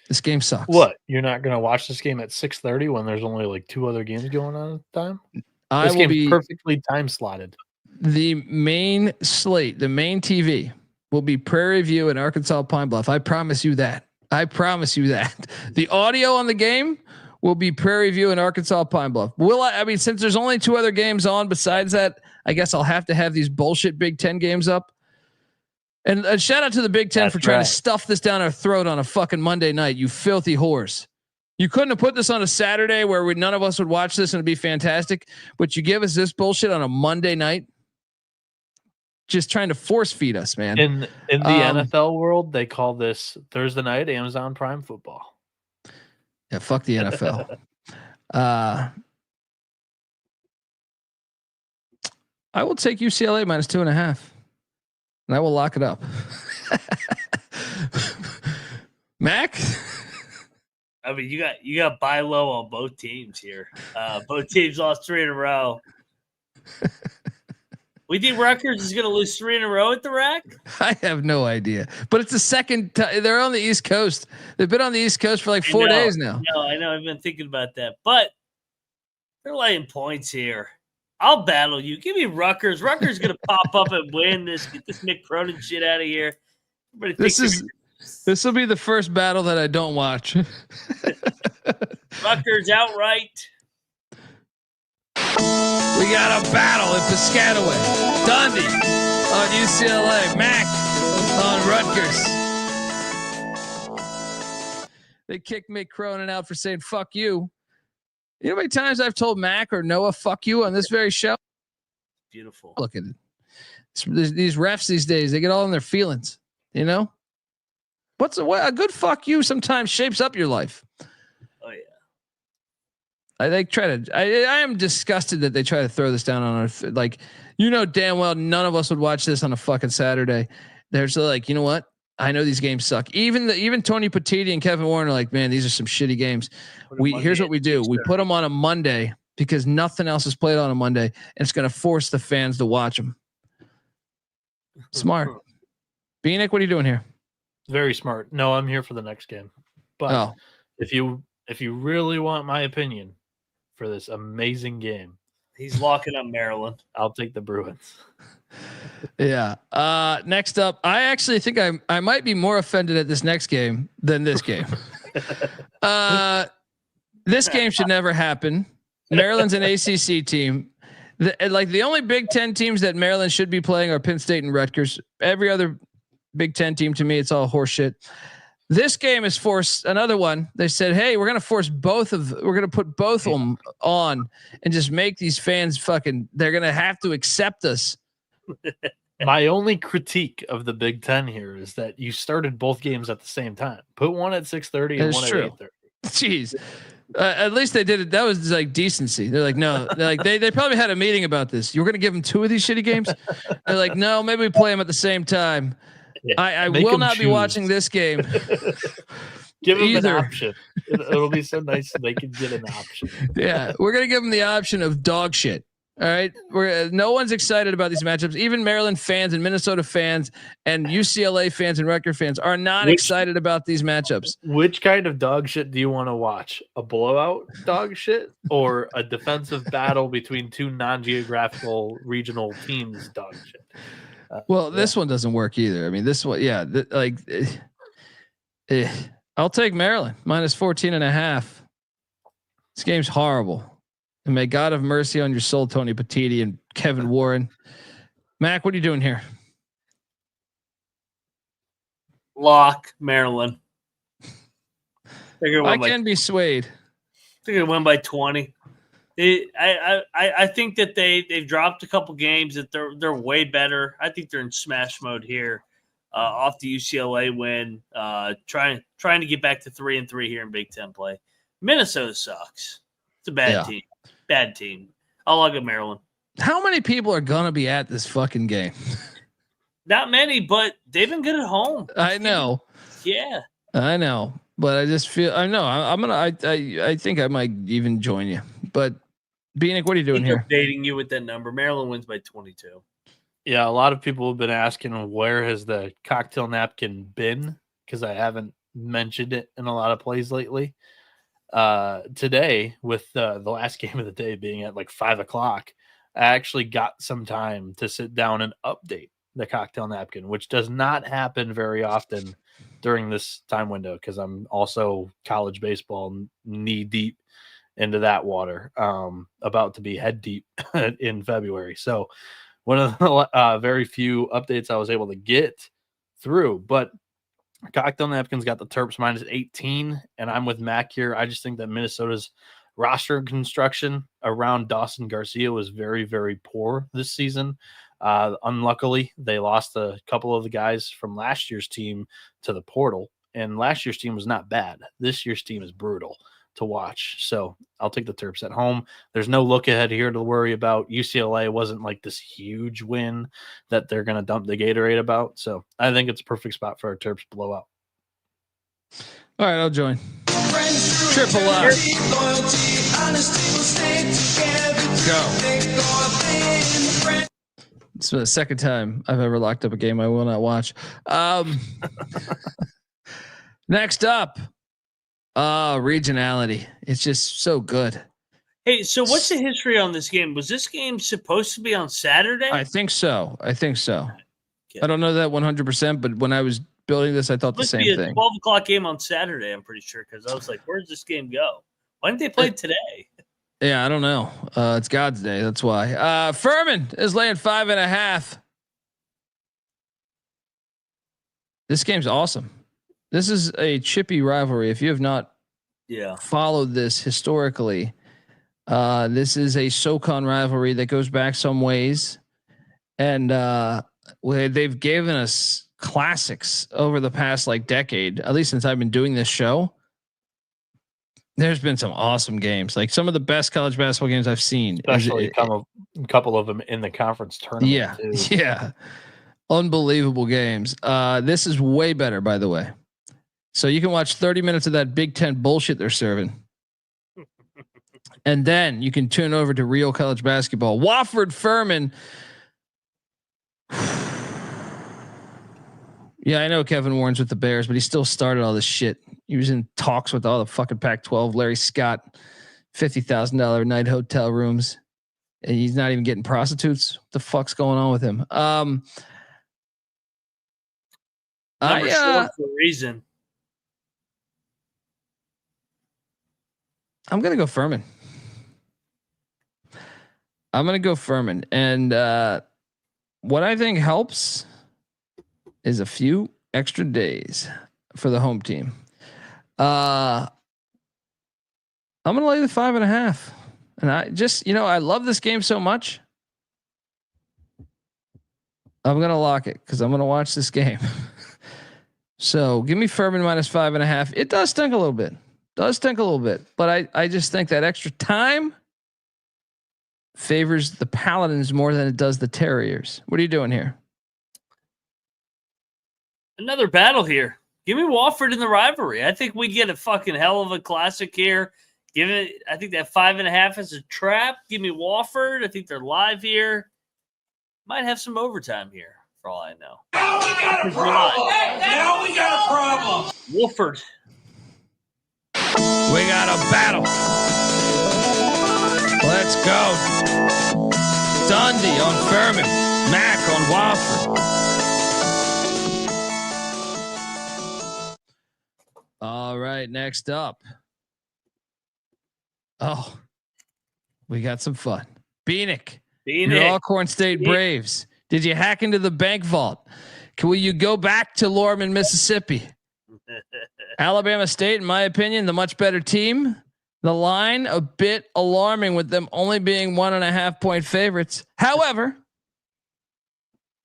This game sucks. What? You're not going to watch this game at 6:30 when there's only like 2 other games going on at the time? This game's perfectly time slotted. The main slate, the main TV will be Prairie View and Arkansas Pine Bluff. I promise you that. The audio on the game will be Prairie View and Arkansas Pine Bluff. I mean, since there's only 2 other games on besides that, I guess I'll have to have these bullshit Big Ten games up. And a shout out to the Big Ten for trying to stuff this down our throat on a fucking Monday night, you filthy whores. You couldn't have put this on a Saturday where none of us would watch this and it'd be fantastic, but you give us this bullshit on a Monday night. Just trying to force feed us, man. In the NFL world, they call this Thursday night Amazon Prime football. Yeah, fuck the NFL. I will take UCLA minus 2.5, and I will lock it up. Mac. I mean, you got buy low on both teams here. Both teams lost 3 in a row. We think Rutgers is going to lose 3 in a row at the rack? I have no idea, but it's the second time they're on the East Coast. They've been on the East Coast for like 4 days now. I know. I've been thinking about that, but they're laying points here. I'll battle you. Give me Rutgers. Rutgers is going to pop up and win this. Get this Mick Cronin shit out of here. This will be the first battle that I don't watch. Rutgers outright. We got a battle in Piscataway. Dundee on UCLA. Mac on Rutgers. They kicked Mick Cronin out for saying fuck you. You know how many times I've told Mac or Noah fuck you on this very show? Beautiful. Look at it. These refs these days, they get all in their feelings. You know? A good fuck you sometimes shapes up your life. Oh yeah. I am disgusted that they try to throw this down on our, damn well none of us would watch this on a fucking Saturday. They're so like, you know what? I know these games suck. Even Tony Petitti and Kevin Warren are like, man, these are some shitty games. Here's what we do. We put them on a Monday because nothing else is played on a Monday, and it's going to force the fans to watch them. Smart. Bieniek, what are you doing here? Very smart. No, I'm here for the next game. But if you really want my opinion for this amazing game, he's locking up Maryland. I'll take the Bruins. Yeah. Next up, I actually think I might be more offended at this next game than this game. This game should never happen. Maryland's an ACC team. The only Big Ten teams that Maryland should be playing are Penn State and Rutgers. Every other Big Ten team, to me, it's all horseshit. This game is forced. Another one. They said, "Hey, we're gonna force we're gonna put both of them on and just make these fans fucking. They're gonna have to accept us." My only critique of the Big Ten here is that you started both games at the same time. Put one at 6:30 and one at 8:30. Jeez. At least they did it. That was like decency. They're like, no, they probably had a meeting about this. You were going to give them 2 of these shitty games. They're like, no, maybe we play them at the same time. Yeah, I will not be watching this game. Give them an option. It'll be so nice they can get an option. Yeah. We're going to give them the option of dog shit. All right. No one's excited about these matchups. Even Maryland fans and Minnesota fans and UCLA fans and Rutgers fans are not excited about these matchups. Which kind of dog shit do you want to watch? A blowout dog shit or a defensive battle between 2 non-geographical regional teams dog shit? This one doesn't work either. I mean, this one, yeah. I'll take Maryland minus 14.5. This game's horrible. And may God have mercy on your soul, Tony Petitti and Kevin Warren. Mac, what are you doing here? Lock Maryland. I can be swayed. They're going to win by 20. I think that they've dropped a couple games that they're way better. I think they're in smash mode here off the UCLA win. Trying to get back to 3-3 here in Big Ten play. Minnesota sucks. It's a bad team. Bad team. I'll look at Maryland. How many people are gonna be at this fucking game? Not many, but they've been good at home. I know. Yeah. I know. But I just feel I think I might even join you. But Bieniek, what are you doing here? Dating you with that number. Maryland wins by 22. Yeah, a lot of people have been asking where has the cocktail napkin been, because I haven't mentioned it in a lot of plays lately. Today, with the last game of the day being at like 5:00, I actually got some time to sit down and update the cocktail napkin, which does not happen very often during this time window because I'm also college baseball knee deep into that water, about to be head deep in February. So one of the very few updates I was able to get through, but cocktail napkins got the Terps minus 18, and I'm with Mac here. I just think that Minnesota's roster construction around Dawson Garcia was very, very poor this season. Unluckily, they lost a couple of the guys from last year's team to the portal, and last year's team was not bad. This year's team is brutal to watch. So I'll take the Terps at home. There's no look ahead here to worry about. UCLA wasn't like this huge win that they're going to dump the Gatorade about. So I think it's a perfect spot for a Terps blowout. All right, I'll join. Triple up. Go. It's the second time I've ever locked up a game I will not watch. Next up. Regionality. It's just so good. Hey, so what's the history on this game? Was this game supposed to be on Saturday? I think so. I don't know that 100%, but when I was building this, I thought the same thing. 12:00 game on Saturday, I'm pretty sure, because I was like, where's this game go? Why didn't they play it today? Yeah, I don't know. It's God's day. That's why. Furman is laying 5.5. This game's awesome. This is a chippy rivalry. If you have not followed this historically, this is a SoCon rivalry that goes back some ways. And they've given us classics over the past decade, at least since I've been doing this show. There's been some awesome games, like some of the best college basketball games I've seen. Especially a couple of them in the conference tournament. Yeah. Unbelievable games. This is way better, by the way. So you can watch 30 minutes of that Big Ten bullshit they're serving. And then you can tune over to real college basketball. Wofford Furman. Yeah, I know Kevin Warren's with the Bears, but he still started all this shit. He was in talks with all the fucking Pac-12, Larry Scott, $50,000 night hotel rooms. And he's not even getting prostitutes. What the fuck's going on with him? Short for a reason. I'm going to go Furman. And what I think helps is a few extra days for the home team. I'm going to lay the 5.5. And I just, I love this game so much. I'm going to lock it because I'm going to watch this game. So give me Furman minus 5.5. It does stink a little bit. But I just think that extra time favors the Paladins more than it does the Terriers. What are you doing here? Another battle here. Give me Wofford in the rivalry. I think we get a fucking hell of a classic here. I think that 5.5 is a trap. Give me Wofford. I think they're live here. Might have some overtime here, for all I know. Now we got a problem. Wofford. We got a battle. Let's go. Dundee on Furman. Mac on Wofford. All right, next up. Oh, we got some fun. Bieniek. Your Alcorn State Braves. Did you hack into the bank vault? Will you go back to Lorman, Mississippi? Alabama State, in my opinion, the much better team. The line a bit alarming with them only being 1.5 point favorites. However,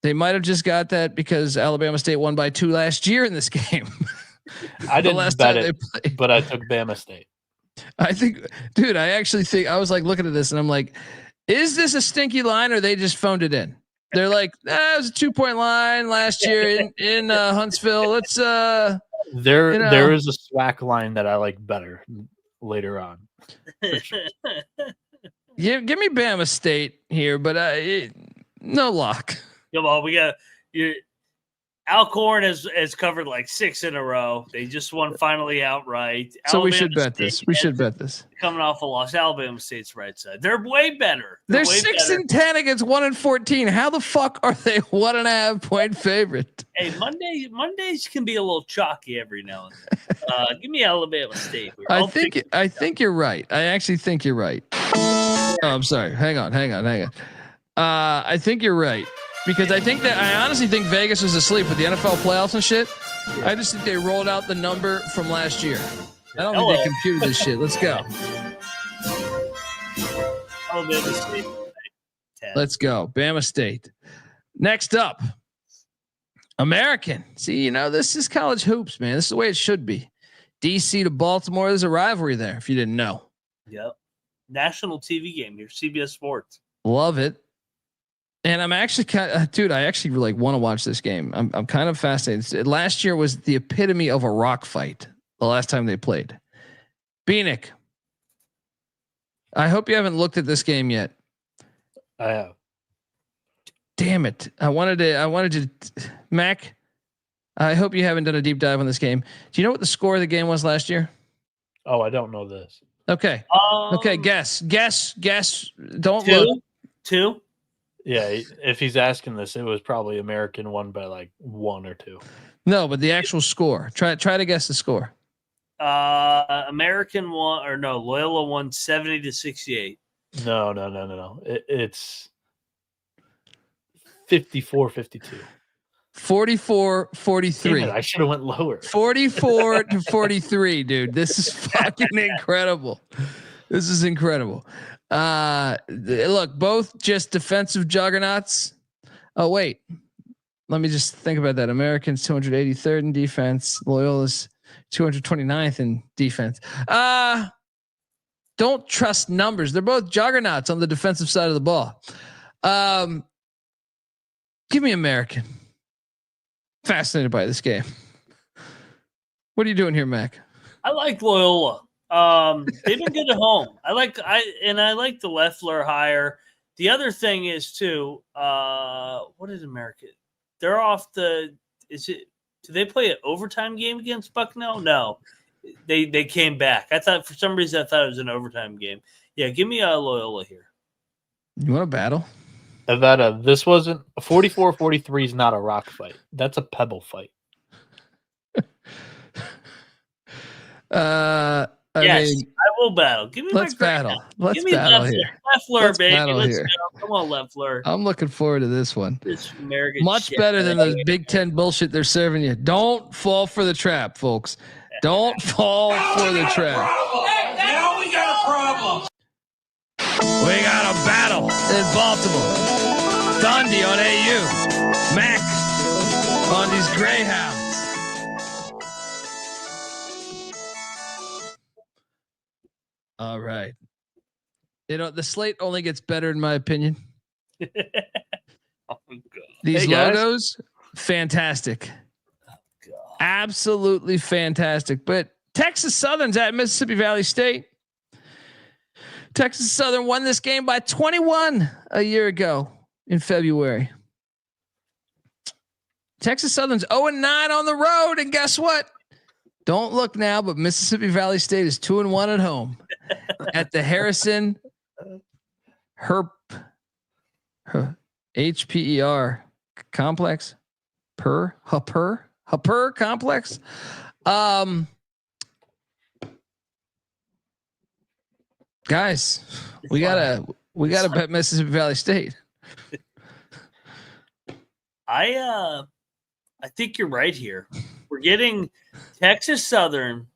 they might have just got that because Alabama State won by 2 last year in this game. I didn't bet it, but I took Bama State. I think, dude, I actually think I was like looking at this and I'm like, is this a stinky line or they just phoned it in? They're like, it was a 2-point line last year in Huntsville. Let's there is a SWAC line that I like better later on. Sure. Yeah, give me Bama State here, but no lock. Come on, we got Alcorn has covered like 6 in a row. They just won finally outright. So we should bet this. We should bet this. Coming off a loss, Alabama State's right side. They're way better. They're 6-10 against 1-14. How the fuck are they 1.5 point favorite? Hey, Mondays can be a little chalky every now and then. Give me Alabama State. I think you're right. I actually think you're right. Oh, I'm sorry. Hang on. I think you're right. Because I honestly think Vegas was asleep with the NFL playoffs and shit. I just think they rolled out the number from last year. I don't think they computed this shit. Let's go. Let's go. Bama State. Next up, American. See, this is college hoops, man. This is the way it should be. DC to Baltimore. There's a rivalry there, if you didn't know. Yep. National TV game here. CBS Sports. Love it. And I'm actually I actually really want to watch this game. I'm kind of fascinated. Last year was the epitome of a rock fight. The last time they played. Bieniek. I hope you haven't looked at this game yet. I have. Damn it. I wanted to Mac. I hope you haven't done a deep dive on this game. Do you know what the score of the game was last year? Oh, I don't know this. Okay. Okay. Guess. Don't 2? look. 2. Yeah, if he's asking this, it was probably American won by like 1 or 2. No, but the actual score. Try to guess the score. American won, or no, Loyola won 70-68. No. It's 54-52. 44-43. I should have went lower. 44-43, dude. This is fucking incredible. This is incredible. Look, both just defensive juggernauts. Oh, wait. Let me just think about that. Americans 283rd in defense. Loyola's 229th in defense. Don't trust numbers. They're both juggernauts on the defensive side of the ball. Give me American. fascinated by this game. What are you doing here, Mac? I like Loyola. They've been good at home. I like the Leffler hire. The other thing is too, what is America? They're off do they play an overtime game against Bucknell? No. They came back. I thought for some reason it was an overtime game. Yeah, give me a Loyola here. You want to battle? This wasn't 44-43 is not a rock fight. That's a pebble fight. I will battle. Give me let's battle. Let's battle here. Leffler, baby. Let's go. Come on, Leffler. I'm looking forward to this one. This American much better than those Big Ten bullshit they're serving you. Don't fall for the trap, folks. Don't fall for the trap. Now we got a problem. We got a battle in Baltimore. Dundee on AU. Mac on these Greyhounds. All right. The slate only gets better in my opinion. Oh, God. These logos, fantastic. Absolutely fantastic. But Texas Southern's at Mississippi Valley State. Texas Southern won this game by 21 a year ago in February. Texas Southern's 0-9 on the road. And guess what? Don't look now, but Mississippi Valley State is 2-1 at home at the Harrison HPER complex. Hupper complex. Guys, we gotta bet Mississippi Valley State. I think you're right here. We're getting Texas Southern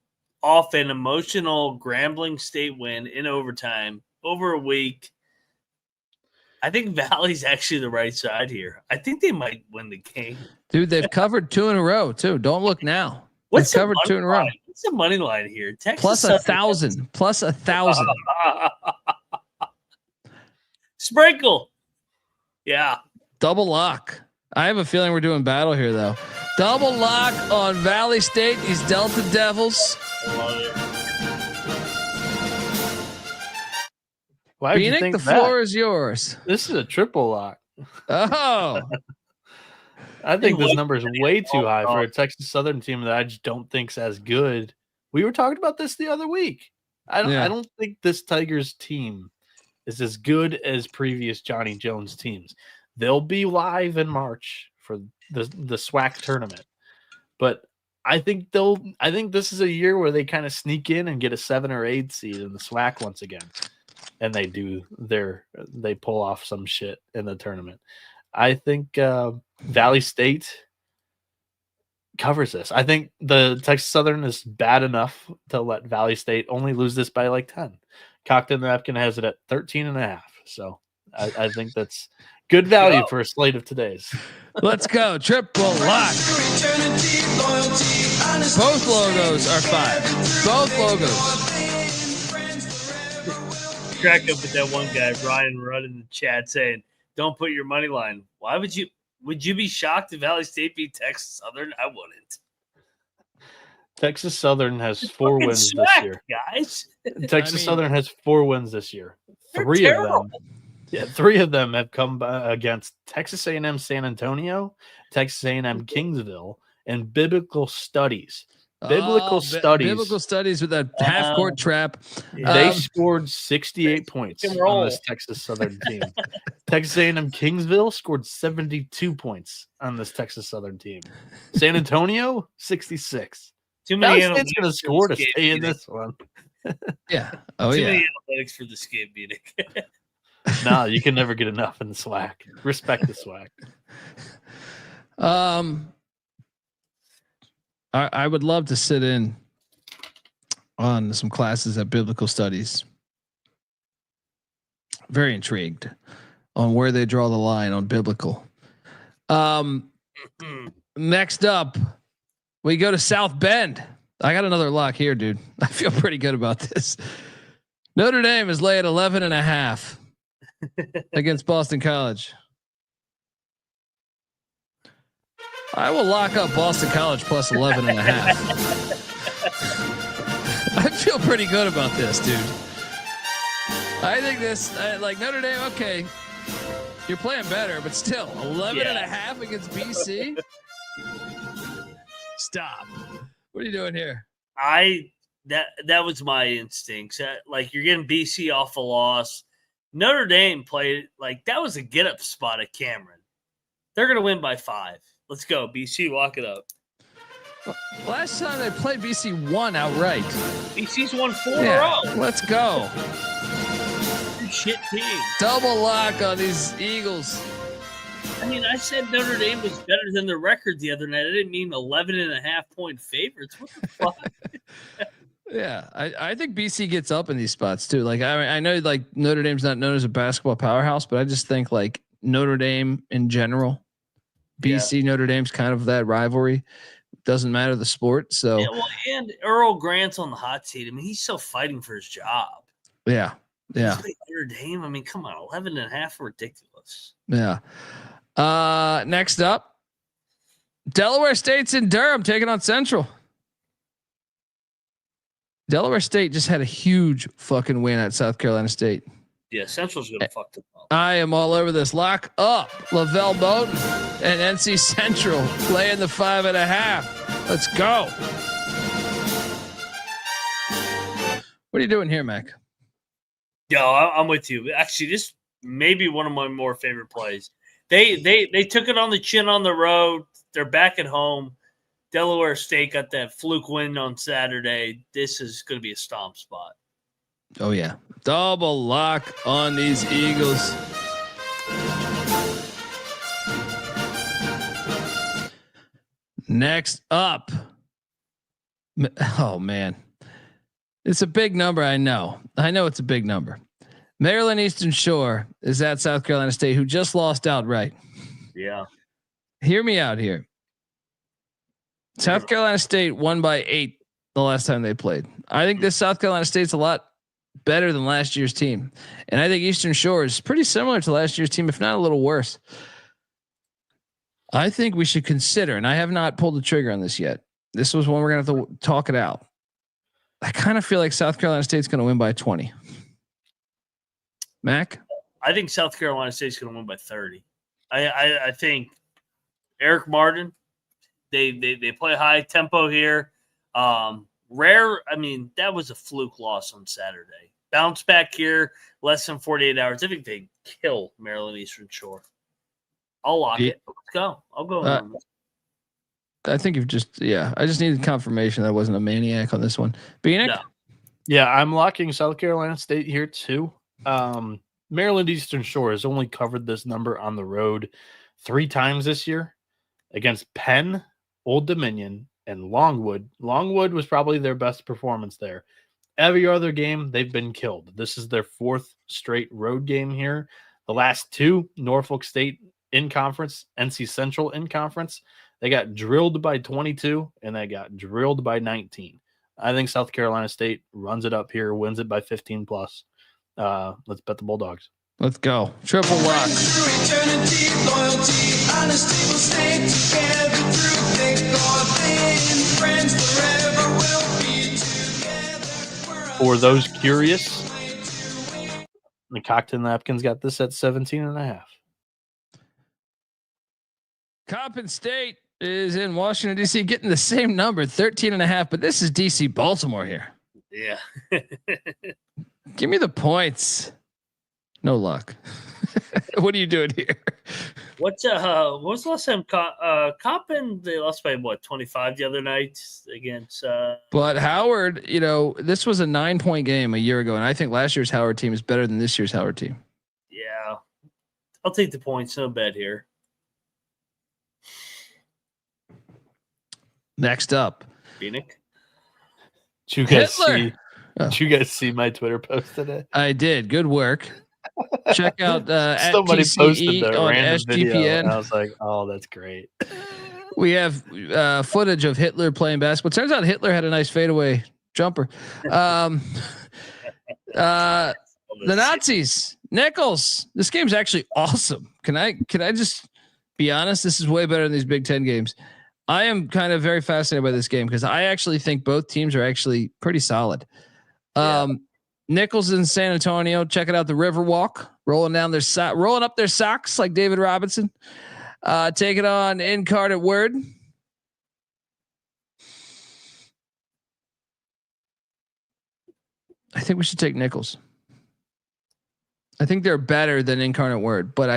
off an emotional Grambling State win in overtime over a week. I think Valley's actually the right side here. I think they might win the game. Dude, they've covered 2 in a row too. Don't look now. What's they've covered 2 in a row? What's the money line here? Texas plus 1,000. Plus 1,000. Sprinkle. Yeah. Double lock. I have a feeling we're doing battle here though. Double lock on Valley State. These Delta Devils. Why do you think the floor is yours? This is a triple lock. Oh. I think this number is way too high for a Texas Southern team that I just don't think's as good. We were talking about this the other week. I don't think this Tigers team is as good as previous Johnny Jones teams. They'll be live in March for the SWAC tournament, but I think this is a year where they kind of sneak in and get a 7 or 8 seed in the SWAC once again, and they pull off some shit in the tournament. I think Valley State covers this. I think the Texas Southern is bad enough to let Valley State only lose this by like 10. Cocked in the napkin has it at 13.5. So I think that's good value for a slate of today's. Let's go. Triple lock. Both logos are 5. Both logos. Crack up with that one guy, Ryan, running the chat saying, don't put your money line. Why would you be shocked if Valley State beat Texas Southern? I wouldn't. Texas Southern has 4 wins this year. Guys. Texas Southern has 4 wins this year. 3 of them have come against Texas A&M San Antonio, Texas A&M Kingsville, and Biblical Studies. Biblical Studies with that half-court trap. They scored 68 points on this Texas Southern team. Texas A&M Kingsville scored 72 points on this Texas Southern team. San Antonio, 66. Too many analytics going to score to stay in this one. Yeah. Oh, Too yeah. many analytics for the skate beating. No, you can never get enough in the SWAC. Respect the SWAC. I would love to sit in on some classes at Biblical Studies. Very intrigued on where they draw the line on biblical. Next up, we go to South Bend. I got another lock here, dude. I feel pretty good about this. Notre Dame is laying 11.5 against Boston College. I will lock up Boston College plus 11.5. I feel pretty good about this, dude. I think this, like Notre Dame, okay, you're playing better, but still 11.5 against BC. Stop. What are you doing here? That was my instincts. Like, you're getting BC off a loss. Notre Dame played like that was a get up spot at Cameron. They're gonna win by 5. Let's go, BC. Lock it up. Last time they played, BC won outright. BC's won 4 in a row. Let's go. Shit team. Double lock on these Eagles. I mean, I said Notre Dame was better than their record the other night. I didn't mean 11.5-point favorites. What the fuck? Yeah, I think BC gets up in these spots too. Like I know like Notre Dame's not known as a basketball powerhouse, but I just think like Notre Dame in general, BC Notre Dame's kind of that rivalry. Doesn't matter the sport. So well, and Earl Grant's on the hot seat. I mean, he's still fighting for his job. Yeah. Notre Dame. I mean, come on, 11.5, ridiculous. Yeah. Next up, Delaware State's in Durham taking on Central. Delaware State just had a huge fucking win at South Carolina State. Yeah, Central's gonna fuck them up. I am all over this. Lock up Lavelle Bowden and NC Central playing the 5.5. Let's go. What are you doing here, Mac? Yo, I'm with you. Actually, this may be one of my more favorite plays. They took it on the chin on the road. They're back at home. Delaware State got that fluke win on Saturday. This is going to be a stomp spot. Oh, yeah. Double lock on these Eagles. Next up. Oh, man. It's a big number. I know it's a big number. Maryland Eastern Shore is at South Carolina State, who just lost outright. Yeah. Hear me out here. South Carolina State won by 8 the last time they played. I think this South Carolina State's a lot better than last year's team. And I think Eastern Shore is pretty similar to last year's team, if not a little worse. I think we should consider, and I have not pulled the trigger on this yet. This was one we're going to have to talk it out. I kind of feel like South Carolina State's going to win by 20. Mac? I think South Carolina State's going to win by 30. I think Eric Martin, they play high tempo here. Rare. I mean, that was a fluke loss on Saturday. Bounce back here, less than 48 hours. I think they kill Maryland Eastern Shore. I'll lock it. Let's go. I'll go. I think you've just, I just needed confirmation that I wasn't a maniac on this one. Bieniek? No. Yeah, I'm locking South Carolina State here too. Maryland Eastern Shore has only covered this number on the road 3 times this year against Penn, Old Dominion, and Longwood. Longwood was probably their best performance there. Every other game, they've been killed. This is their 4th straight road game here. The last 2, Norfolk State in conference, NC Central in conference. They got drilled by 22 and they got drilled by 19. I think South Carolina State runs it up here, wins it by 15 plus. Let's bet the Bulldogs. Let's go. Triple lock. For those curious, the Cocktail Napkins got this at 17.5. Coppin State is in Washington, D.C., getting the same number, 13.5, but this is D.C. Baltimore here. Yeah. Give me the points. No luck. What are you doing here? What was the last time Coppin? They lost by 25 the other night against. But Howard, this was a 9-point game a year ago, and I think last year's Howard team is better than this year's Howard team. Yeah, I'll take the points. No bet here. Next up, Bieniek. Did you guys see my Twitter post today? I did. Good work. Check out somebody posted the on random SGPN. video, and I was like, "Oh, that's great." We have footage of Hitler playing basketball. Turns out Hitler had a nice fadeaway jumper. The Nazis, Nichols. This game's actually awesome. Can I just be honest, this is way better than these Big Ten games. I am kind of very fascinated by this game because I actually think both teams are actually pretty solid. Nichols in San Antonio, checking out the Riverwalk, rolling up their socks like David Robinson. Taking on Incarnate Word. I think we should take Nichols. I think they're better than Incarnate Word, but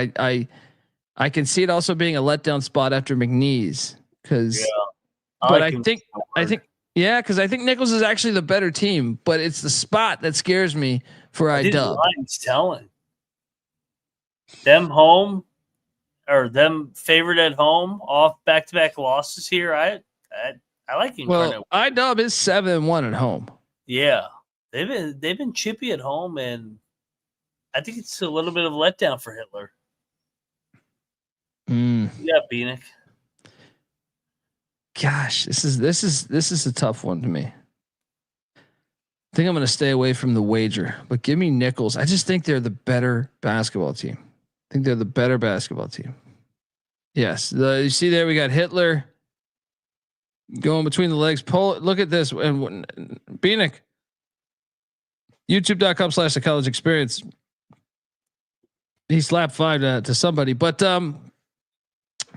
I can see it also being a letdown spot after McNeese because. But I think because I think Nichols is actually the better team, but it's the spot that scares me for IDub. The line's telling them home or them favored at home off back-to-back losses here. I like Incarnate. Well, IDub is 7-1 at home. Yeah, they've been chippy at home, and I think it's a little bit of a letdown for Hitler. Yeah, Bieniek. Gosh, this is a tough one to me. I think I'm going to stay away from the wager, but give me Nichols. I just think they're the better basketball team. Yes, you see there we got Hitler going between the legs. Look at this, and Bieniek. YouTube.com/the college experience. He slapped 5 to somebody, but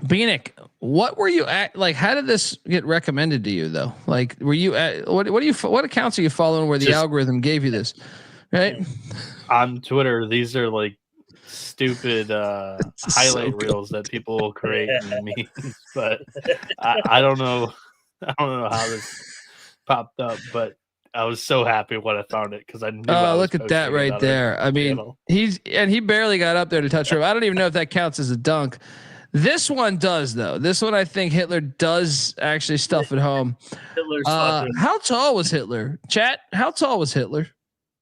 Bieniek, what were you at? Like, how did this get recommended to you though? Like, were you at what accounts are you following where the algorithm gave you this? Right on Twitter, these are like stupid highlight reels that people will create and memes. But I don't know. I don't know how this popped up, but I was so happy when I found it because I knew. Oh, look at that right there! I mean, he barely got up there to touch her. I don't even know if that counts as a dunk. This one does though. This one I think Hitler does actually stuff at home. How tall was Hitler? Chat. How tall was Hitler?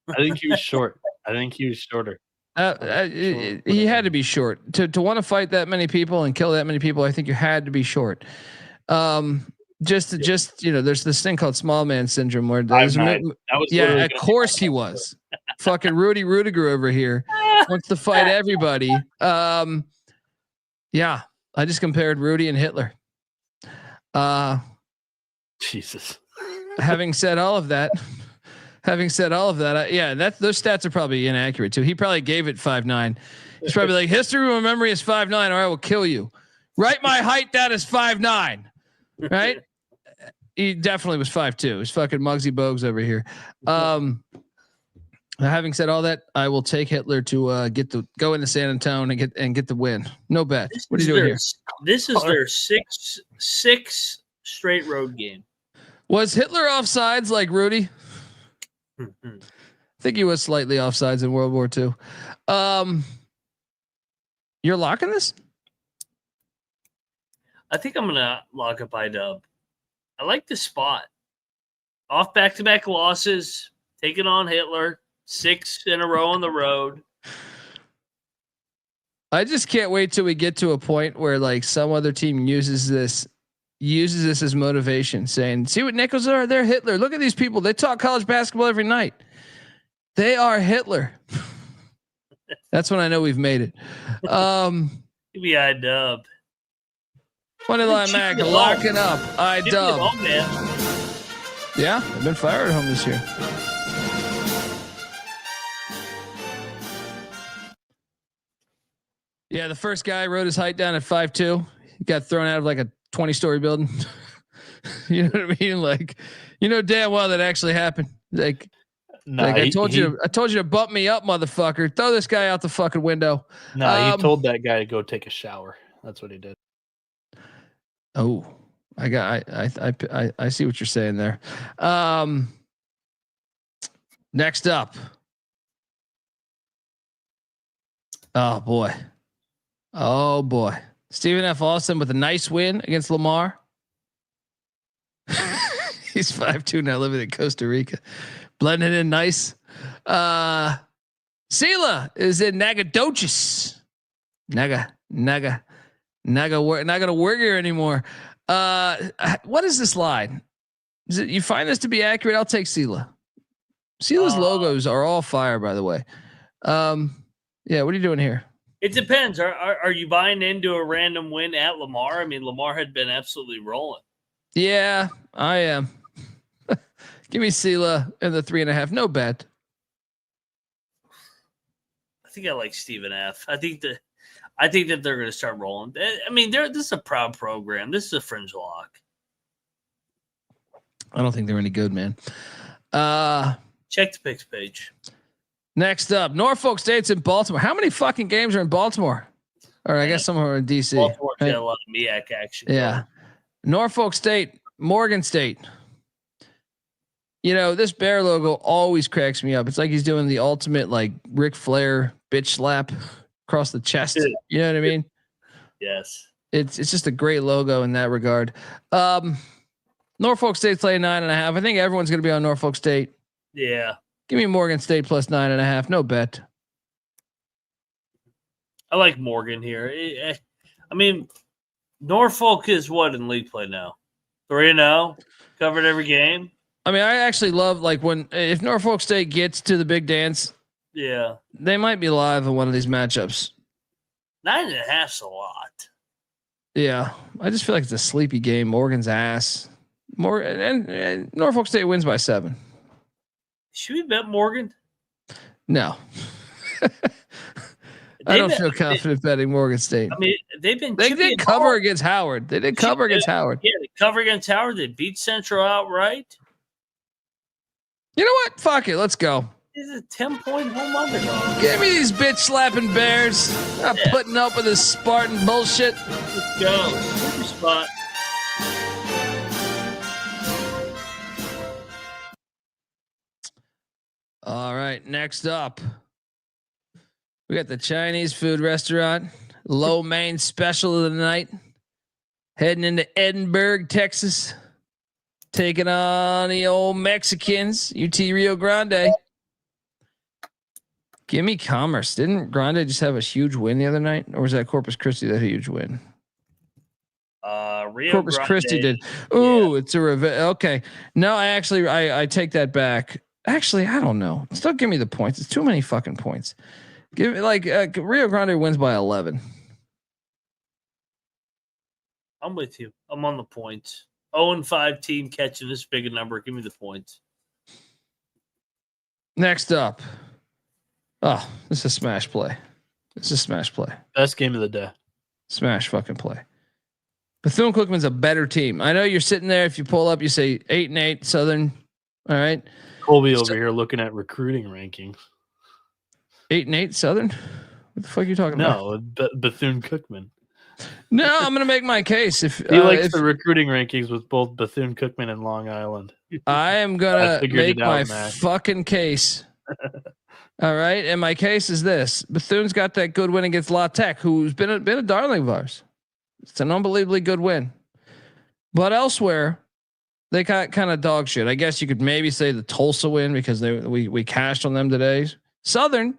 I think he was short. I think he was shorter. He had to be short to want to fight that many people and kill that many people. I think you had to be short. Just there's this thing called small man syndrome where of course he was. Fucking Rudy Rudiger over here wants to fight everybody. Yeah, I just compared Rudy and Hitler. Jesus. Having said all of that, those stats are probably inaccurate too. He probably gave it 5'9". He's probably like, history of memory is 5'9", or I will kill you. Write my height down as 5'9". Right? He definitely was 5'2". He's fucking Muggsy Bogues over here. Having said all that, I will take Hitler to go into San Antonio and get the win. No bet. What are you doing here? This is their sixth straight road game. Was Hitler offsides like Rudy? I think he was slightly offsides in World War II. You're locking this? I think I'm gonna lock up IDub. I like the spot. Off back-to-back losses, taking on Hitler. 6 in a row on the road. I just can't wait till we get to a point where like some other team uses this as motivation, saying, "See what Nichols are? They're Hitler. Look at these people. They talk college basketball every night. They are Hitler." That's when I know we've made it. Give me IDub. Funny line Mac locking up IDub. Yeah, I've been fired at home this year. Yeah, the first guy wrote his height down at 5'2". He got thrown out of like a 20-story building. You know what I mean? Like, damn well that actually happened. Like I told you to bump me up, motherfucker. Throw this guy out the fucking window. No, he told that guy to go take a shower. That's what he did. Oh, I see what you're saying there. Next up. Oh boy. Stephen F. Austin with a nice win against Lamar. He's 5'2" now, living in Costa Rica, blending in nice. Sela is in Nagadoches. Not gonna work here anymore. What is this line? Is it, you find this to be accurate? I'll take Sela. Sela's logos are all fire, by the way. Yeah, what are you doing here? It depends. Are you buying into a random win at Lamar? I mean, Lamar had been absolutely rolling. Yeah, I am. Give me Sela in the 3.5. No bet. I think I like Stephen F. I think that they're going to start rolling. I mean, this is a proud program. This is a fringe lock. I don't think they're any good, man. Check the picks page. Next up, Norfolk State's in Baltimore. How many fucking games are in Baltimore? Or I guess some are in DC. Baltimore's right? got a lot of MEAC action. Yeah. Going. Norfolk State, Morgan State. You know, this bear logo always cracks me up. It's like he's doing the ultimate like Ric Flair bitch slap across the chest. You know what I mean? Yes. It's just a great logo in that regard. Norfolk State's laying 9.5. I think everyone's going to be on Norfolk State. Yeah. Give me Morgan State plus 9.5. No bet. I like Morgan here. I mean, Norfolk is what in league play now? 3-0, covered every game. I mean, I actually love like if Norfolk State gets to the big dance. Yeah, they might be live in one of these matchups. 9.5's a lot. Yeah, I just feel like it's a sleepy game. Morgan's ass. And Norfolk State wins by 7. Should we bet Morgan? No. I don't feel confident betting Morgan State. I mean, they did cover against Howard. They did cover against Howard. Yeah, they cover against Howard. They beat Central outright. You know what? Fuck it. Let's go. This is a 10-point home underdog. Give me these bitch slapping Bears. Not putting up with this Spartan bullshit. Let's go. Super spot. All right. Next up, we got the Chinese food restaurant, low main special of the night, heading into Edinburgh, Texas, taking on the old Mexicans, UT Rio Grande. Give me Commerce. Didn't Grande just have a huge win the other night, or was that Corpus Christi that had a huge win? Rio Corpus Grande. Christi did. Ooh, it's a revenge. Okay, no, I take that back. Actually, I don't know. Still give me the points. It's too many fucking points. Give me Rio Grande wins by 11. I'm with you. I'm on the points. 0-5 team catching this big a number. Give me the points. Next up. Oh, this is a smash play. It's a smash play. Best game of the day. Smash fucking play. Bethune-Cookman's a better team. I know you're sitting there. If you pull up, you say 8-8 Southern. All right. Colby over here looking at recruiting rankings. 8-8 Southern. What the fuck are you talking about? No, Bethune-Cookman. No, I'm gonna make my case. If he likes the recruiting rankings with both Bethune-Cookman and Long Island. I am gonna make my fucking case. All right, and my case is this: Bethune's got that good win against La Tech, who's been a darling of ours. It's an unbelievably good win, but elsewhere they got kind of dog shit. I guess you could maybe say the Tulsa win because we cashed on them today. Southern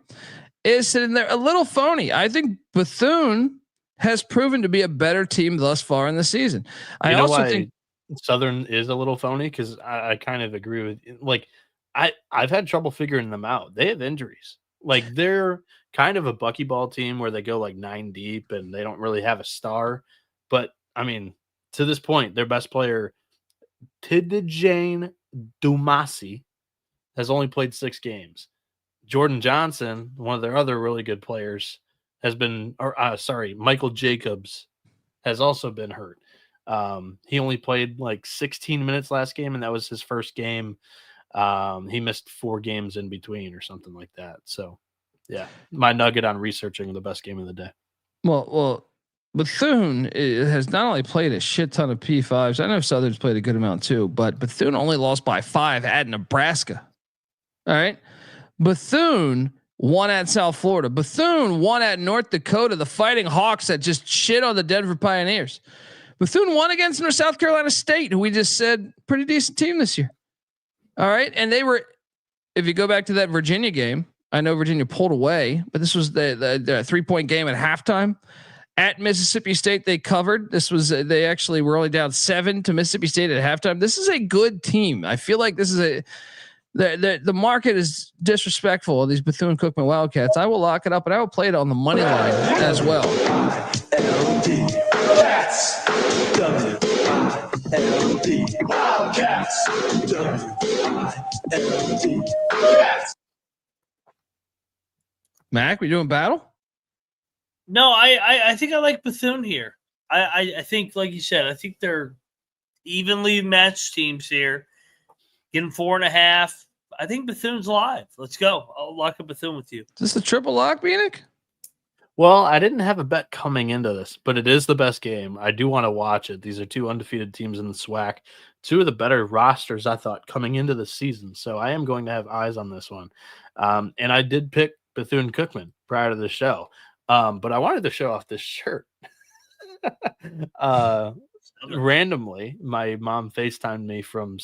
is sitting there a little phony. I think Bethune has proven to be a better team thus far in the season. I also think Southern is a little phony because I kind of agree with you. Like I've had trouble figuring them out. They have injuries. Like they're kind of a buckyball team where they go like 9 deep and they don't really have a star. But I mean, to this point, their best player, Tidjane Dumasi, has only played 6 games. Jordan Johnson, one of their other really good players, has been, Michael Jacobs has also been hurt. He only played like 16 minutes last game, and that was his first game. He missed 4 games in between or something like that. So, yeah, my nugget on researching the best game of the day. Well, Bethune has not only played a shit ton of P5s. I know Southern's played a good amount too, but Bethune only lost by 5 at Nebraska. All right. Bethune won at South Florida. Bethune won at North Dakota, the Fighting Hawks that just shit on the Denver Pioneers. Bethune won against South Carolina State, who we just said pretty decent team this year. All right. And they were, if you go back to that Virginia game, I know Virginia pulled away, but this was the 3-point game at halftime. At Mississippi State, they covered. This was they actually were only down 7 to Mississippi State at halftime. This is a good team. I feel like this The market is disrespectful of these Bethune-Cookman Wildcats. I will lock it up, and I will play it on the money line as well. LD Cats. W-I-L-D Wildcats. W-I-L-D Cats. Mac, we doing battle? No, I think I like Bethune here. I think, like you said, I think they're evenly matched teams here. Getting 4.5. I think Bethune's live. Let's go. I'll lock up Bethune with you. Is this a triple lock, Bieniek? Well, I didn't have a bet coming into this, but it is the best game. I do want to watch it. These are two undefeated teams in the SWAC. Two of the better rosters, I thought, coming into the season. So I am going to have eyes on this one. And I did pick Bethune-Cookman prior to the show. But I wanted to show off this shirt. Randomly, my mom FaceTimed me from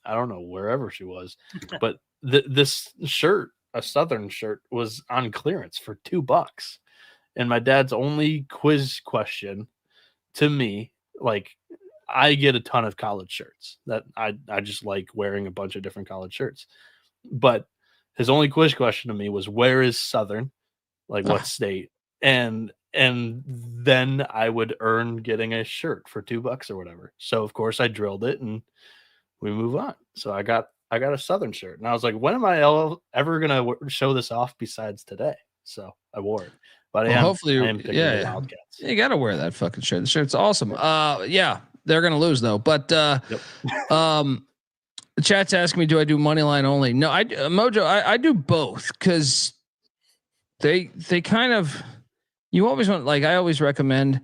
I don't know, wherever she was. But this shirt, a Southern shirt, was on clearance for $2. And my dad's only quiz question to me, like, I get a ton of college shirts that I just like wearing a bunch of different college shirts. But his only quiz question to me was, where is Southern? Like, what state? And then I would earn getting a shirt for $2 or whatever. So of course I drilled it and we move on. So I got a Southern shirt, and I was like, when am I ever gonna show this off besides today? So I wore it. But hopefully, I am picking the Wildcats. You got to wear that fucking shirt. The shirt's awesome. Yeah, they're gonna lose though. But the chat's asking me, do I do money line only? No, Mojo. I do both because they kind of. You always want, like, I always recommend.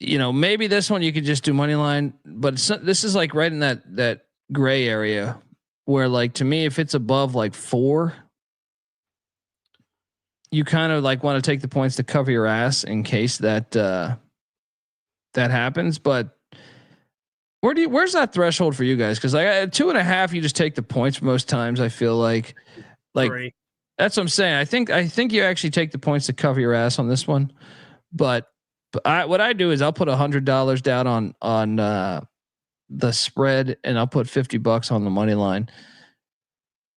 Maybe this one you could just do money line, but this is like right in that gray area where, like, to me, if it's above like 4, you kind of like want to take the points to cover your ass in case that happens. But where's that threshold for you guys? Cause like at 2.5, you just take the points most times. I feel like 3. That's what I'm saying. I think you actually take the points to cover your ass on this one, but what I do is I'll put $100 down on the spread, and I'll put $50 on the money line.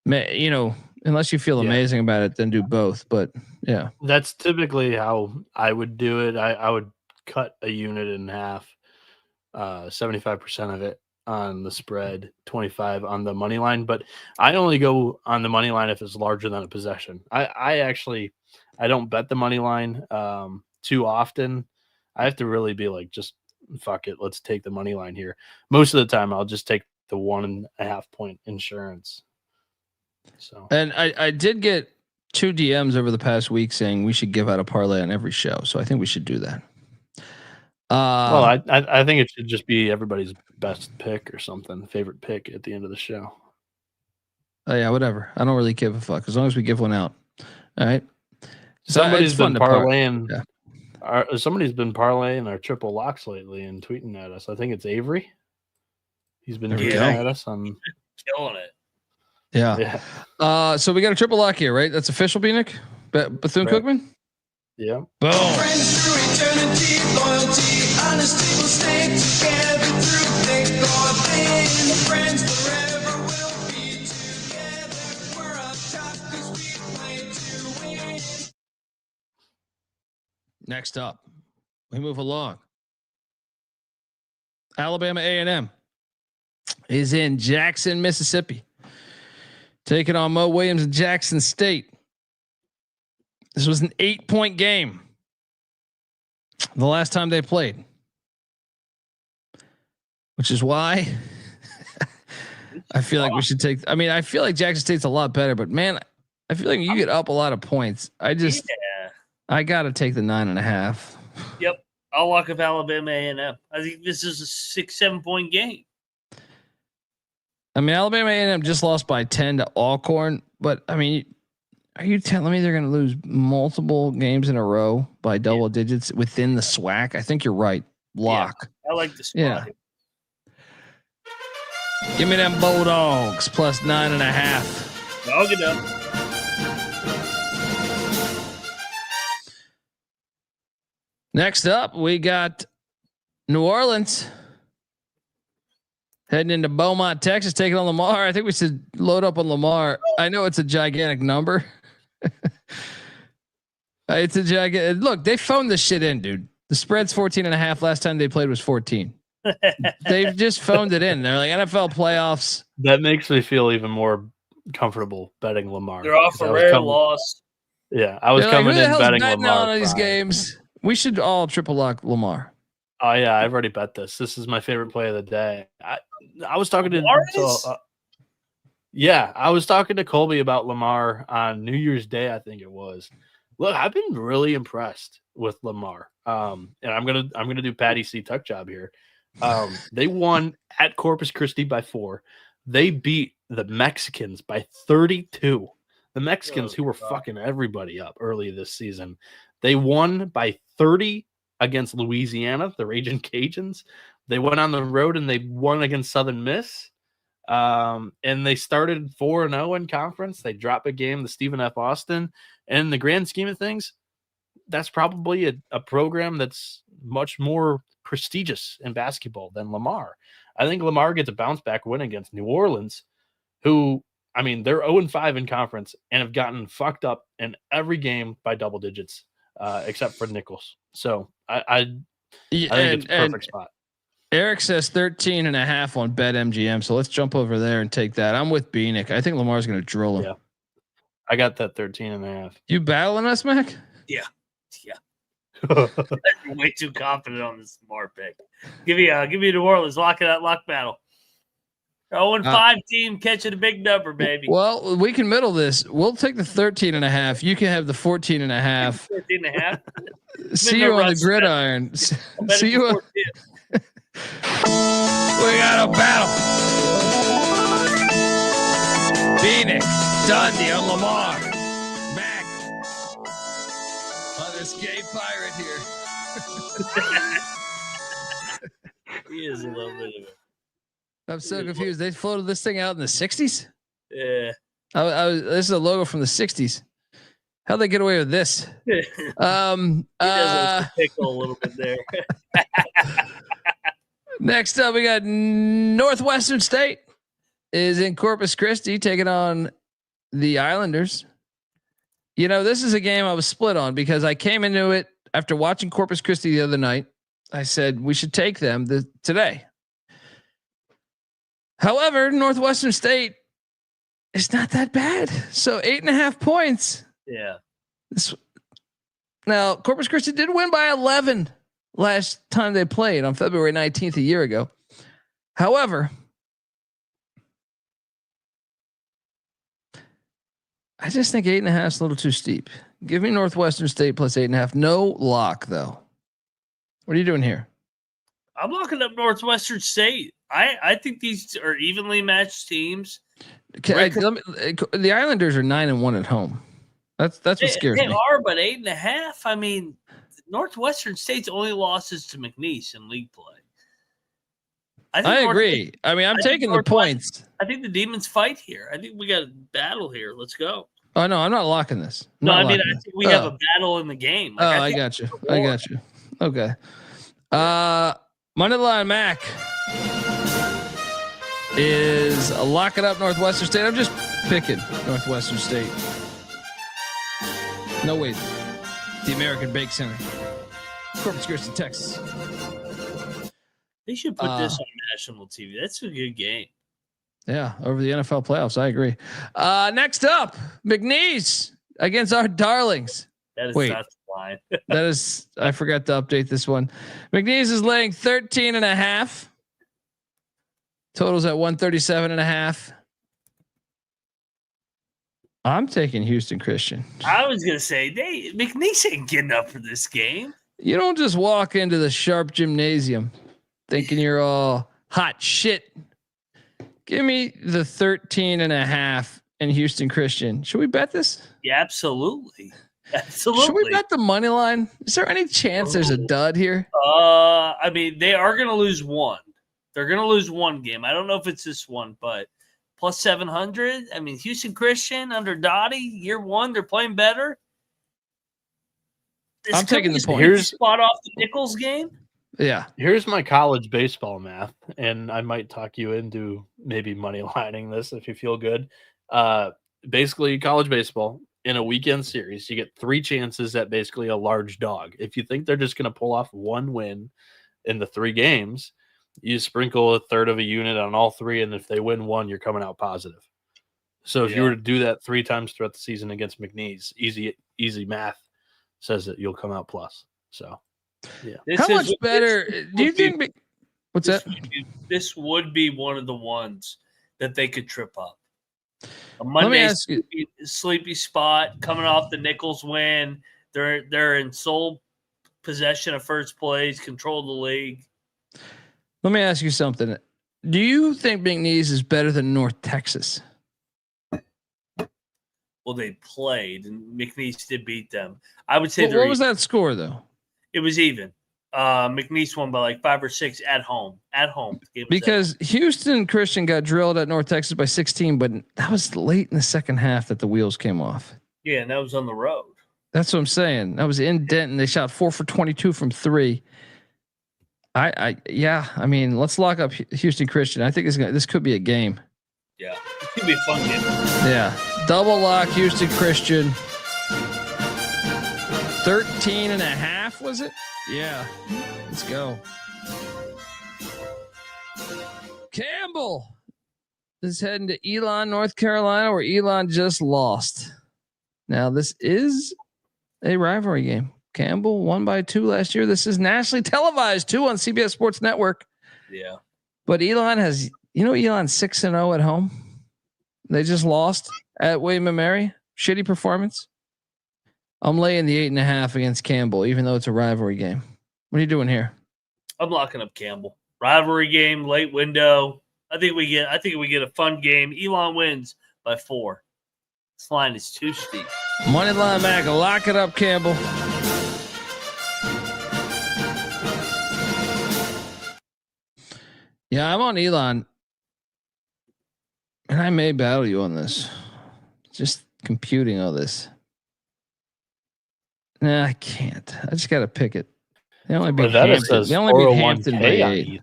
Unless you feel amazing about it, then do both. But yeah, that's typically how I would do it. I would cut a unit in half, 75% of it on the spread, 25 on the money line. But I only go on the money line if it's larger than a possession. I don't bet the money line too often. I have to really be like, just fuck it, let's take the money line here. Most of the time, I'll just take the 1.5 point insurance. So, and I did get 2 DMs over the past week saying we should give out a parlay on every show. So I think we should do that. Well, I think it should just be everybody's best pick or something, favorite pick at the end of the show. Oh yeah, whatever. I don't really give a fuck as long as we give one out. All right. Somebody's been parlaying. Yeah. Somebody's been parlaying our triple locks lately and tweeting at us. I think it's Avery. He's been tweeting at us on killing it. Yeah. So we got a triple lock here, right? That's official, Bieniek? Bethune-Cookman? Yeah. Boom. Friends through eternity, loyalty, honesty will stay together through thick or thin. Friends forever will be together. We're on top 'cause we play to win. Next up, we move along. Alabama A&M is in Jackson, Mississippi, taking on Mo Williams and Jackson State. This was an 8-point game the last time they played, which is why I feel like we should take. I mean, I feel like Jackson State's a lot better, but man, I feel like you get up a lot of points. I got to take the 9.5. Yep. I'll lock up Alabama A&M. I think this is a 6-7 point game. I mean, Alabama A&M just lost by 10 to Alcorn, but I mean, are you telling me they're going to lose multiple games in a row by double digits within the SWAC? I think you're right. Lock. Yeah, I like the spot. Yeah. Give me them Bulldogs plus 9.5. I'll get up. Next up, we got New Orleans Heading into Beaumont, Texas, taking on Lamar. I think we should load up on Lamar. I know it's a gigantic number. It's a gigantic. Look, they phoned this shit in, dude. The spread's 14.5. Last time they played was 14. They've just phoned it in. They're like NFL playoffs. That makes me feel even more comfortable betting Lamar. They're off a rare loss. Yeah, I was They're coming like, in betting Lamar on these games. We should all triple lock Lamar. Oh yeah, I've already bet this. This is my favorite play of the day. I was talking to I was talking to Colby about Lamar on New Year's Day, I think it was. Look, I've been really impressed with Lamar. And I'm gonna do Patty C tuck job here. They won at Corpus Christi by 4. They beat the Mexicans by 32. The Mexicans who were fucking everybody up early this season. They won by 30 against Louisiana, the Raging Cajuns. They went on the road and they won against Southern Miss. And they started 4-0 in conference. They dropped a game to Stephen F. Austin. And in the grand scheme of things, that's probably a program that's much more prestigious in basketball than Lamar. I think Lamar gets a bounce back win against New Orleans, who, I mean, they're 0-5 in conference and have gotten fucked up in every game by double digits, except for Nichols. So I think it's a perfect spot. Eric says 13.5 on BetMGM. So let's jump over there and take that. I'm with Bieniek. I think Lamar's going to drill him. Yeah. I got that 13.5. You battling us, Mac? Yeah. I'm way too confident on this Lamar pick. Give me New Orleans. Lock it up. Lock battle. 0-5 team catching a big number, baby. Well, we can middle this. We'll take the 13.5. You can have the 14.5. 14.5. See you on the gridiron. See you. We got a battle. Bieniek, Dundee on Lamar. Mac on this gay pirate here. He is a little bit of it. I'm so confused. They floated this thing out in the 60s? Yeah. This is a logo from the 60s. How'd they get away with this? He does pickle a little bit there. Next up, we got Northwestern State is in Corpus Christi taking on the Islanders. You know, this is a game I was split on because I came into it after watching Corpus Christi the other night. I said we should take them today. However, Northwestern State is not that bad. So 8.5 points. Yeah. Now, Corpus Christi did win by 11 last time they played on February 19th a year ago. However, I just think 8.5 is a little too steep. Give me Northwestern State plus 8.5. No lock though. What are you doing here? I'm locking up Northwestern State. I think these are evenly matched teams. The Islanders are 9-1 at home. That's what scares me. They are, but 8.5. I mean, Northwestern State's only losses to McNeese in league play. I agree. I mean, I'm taking the points. I think the Demons fight here. I think we got a battle here. Let's go. Oh no, I'm not locking this. I think we have a battle in the game. Like, I got you. Okay. Money line Mac is locking up Northwestern State. I'm just picking Northwestern State. No wait. The American Bake Center, Corpus Christi, Texas. They should put this on national TV. That's a good game. Yeah, over the NFL playoffs. I agree. Next up, McNeese against our darlings. That is not the line. That is, I forgot to update this one. McNeese is laying 13.5. Totals at 137.5. I'm taking Houston Christian. I was gonna say McNeese ain't getting up for this game. You don't just walk into the Sharp Gymnasium thinking you're all hot shit. Give me the 13.5 in Houston Christian. Should we bet this? Yeah, absolutely. Absolutely. Should we bet the money line? Is there any chance there's a dud here? I mean, they are going to lose one. They're going to lose one game. I don't know if it's this one, but plus 700. I mean, Houston Christian under Dottie, year one, they're playing better. I'm taking the point. Here's spot off the Nichols game. Yeah. Here's my college baseball math, and I might talk you into maybe money lining this if you feel good. Basically, college baseball in a weekend series, you get 3 chances at basically a large dog. If you think they're just going to pull off 1 win in the 3 games, you sprinkle a third of a unit on all 3, and if they win 1, you're coming out positive. So if you were to do that 3 times throughout the season against McNeese, easy math says that you'll come out plus. So, yeah. How much better do you think? What's that? This would be one of the ones that they could trip up. A Let me Monday ask you. sleepy spot coming off the Nichols win. They're in sole possession of first place, control the league. Let me ask you something. Do you think McNeese is better than North Texas? Well, they played, and McNeese did beat them. I would say What was that score though? It was even. McNeese won by like 5 or 6 at home. Because Houston Christian got drilled at North Texas by 16, but that was late in the second half that the wheels came off. Yeah, and that was on the road. That's what I'm saying. That was in Denton. They shot 4 for 22 from 3. I mean, let's lock up Houston Christian. I think this could be a game. Yeah, it could be a fun game. Yeah, double lock Houston Christian. 13.5 was it? Yeah, let's go. Campbell is heading to Elon, North Carolina, where Elon just lost. Now this is a rivalry game. Campbell won by 2 last year. This is nationally televised too on CBS Sports Network. Yeah, but Elon has, Elon's 6-0 at home. They just lost at William and Mary. Shitty performance. I'm laying the 8.5 against Campbell, even though it's a rivalry game. What are you doing here? I'm locking up Campbell. Rivalry game, late window. I think we get a fun game. Elon wins by 4. This line is too steep. Money line back. Lock it up, Campbell. Yeah, I'm on Elon. And I may battle you on this. Just computing all this. Nah, I can't. I just got to pick it. They only beat Hampton. They only beat Hampton by 8.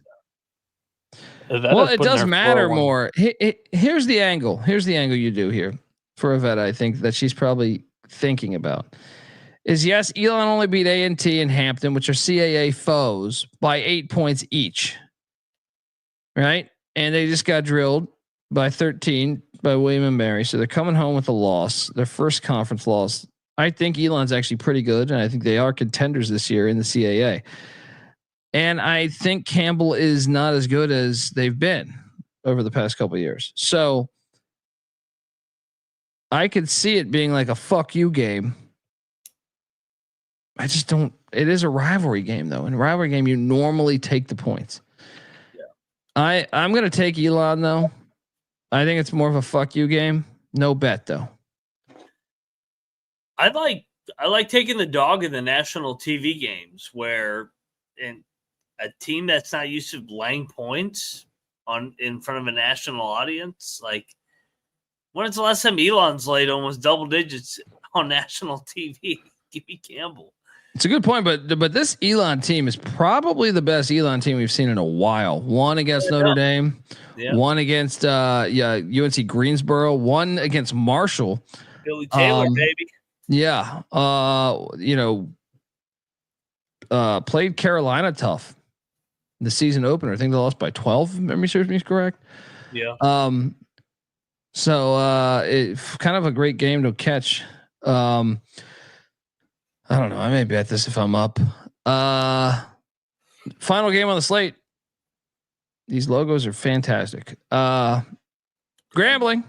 Well, it does matter more. Here's the angle. Here's the angle you do here for Avetta. I think that she's probably thinking about is yes, Elon only beat A&T and Hampton, which are CAA foes, by 8 points each. Right, and they just got drilled by 13 by William and Mary, so they're coming home with a loss, their first conference loss. I think Elon's actually pretty good, and I think they are contenders this year in the CAA. And I think Campbell is not as good as they've been over the past couple of years. So I could see it being like a fuck you game. I just don't. It is a rivalry game, though. In a rivalry game, you normally take the points. Yeah. I'm going to take Elon, though. I think it's more of a fuck you game. No bet, though. I like taking the dog in the national TV games where in a team that's not used to laying points in front of a national audience. Like, when is the last time Elon's laid almost double digits on national TV? Give me Campbell. It's a good point, but this Elon team is probably the best Elon team we've seen in a while. One against Notre Dame, one against UNC Greensboro, one against Marshall. Billy Taylor, baby. Yeah. Played Carolina tough. The season opener. I think they lost by 12, if memory serves me correct. Yeah. So it's kind of a great game to catch. I don't know. I may bet this if I'm up. Final game on the slate. These logos are fantastic. Grambling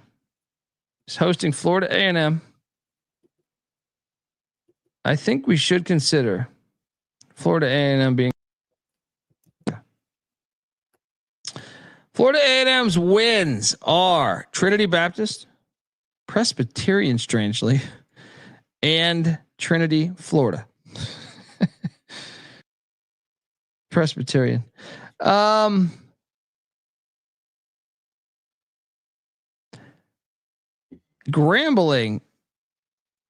is hosting Florida A&M. I think we should consider Florida A&M being Florida A&M's wins are Trinity Baptist, Presbyterian, strangely, and Trinity, Florida. Presbyterian. Grambling.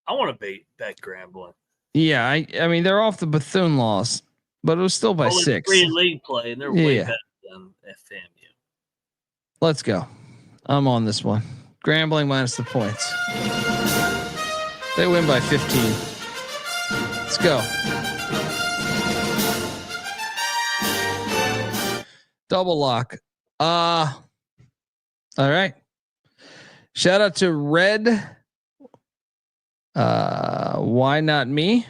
I want to bet Grambling. Yeah, I mean they're off the Bethune loss. but it was still by 6. Free league play, and they're way better than FAMU. Let's go. I'm on this one. Grambling minus the points. They win by 15. Let's go. Double lock. All right. Shout out to Red. Why not me?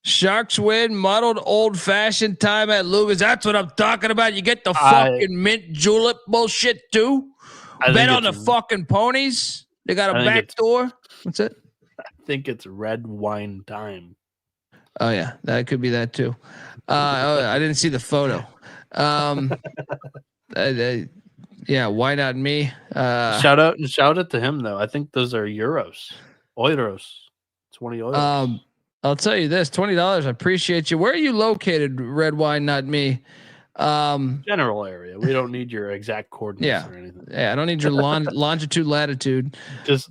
Sharks win. Muddled old fashioned time at Lugas. That's what I'm talking about. You get the fucking mint julep bullshit too. Bet on the fucking ponies. They got a back door. What's it? I think it's red wine dime. Oh yeah, that could be that too. I didn't see the photo. Yeah, why not me? Shout out to him though. I think those are euros. 20 euros. I'll tell you this, $20. I appreciate you. Where are you located? Red wine, not me. General area. We don't need your exact coordinates or anything. Yeah, I don't need your longitude, latitude. Just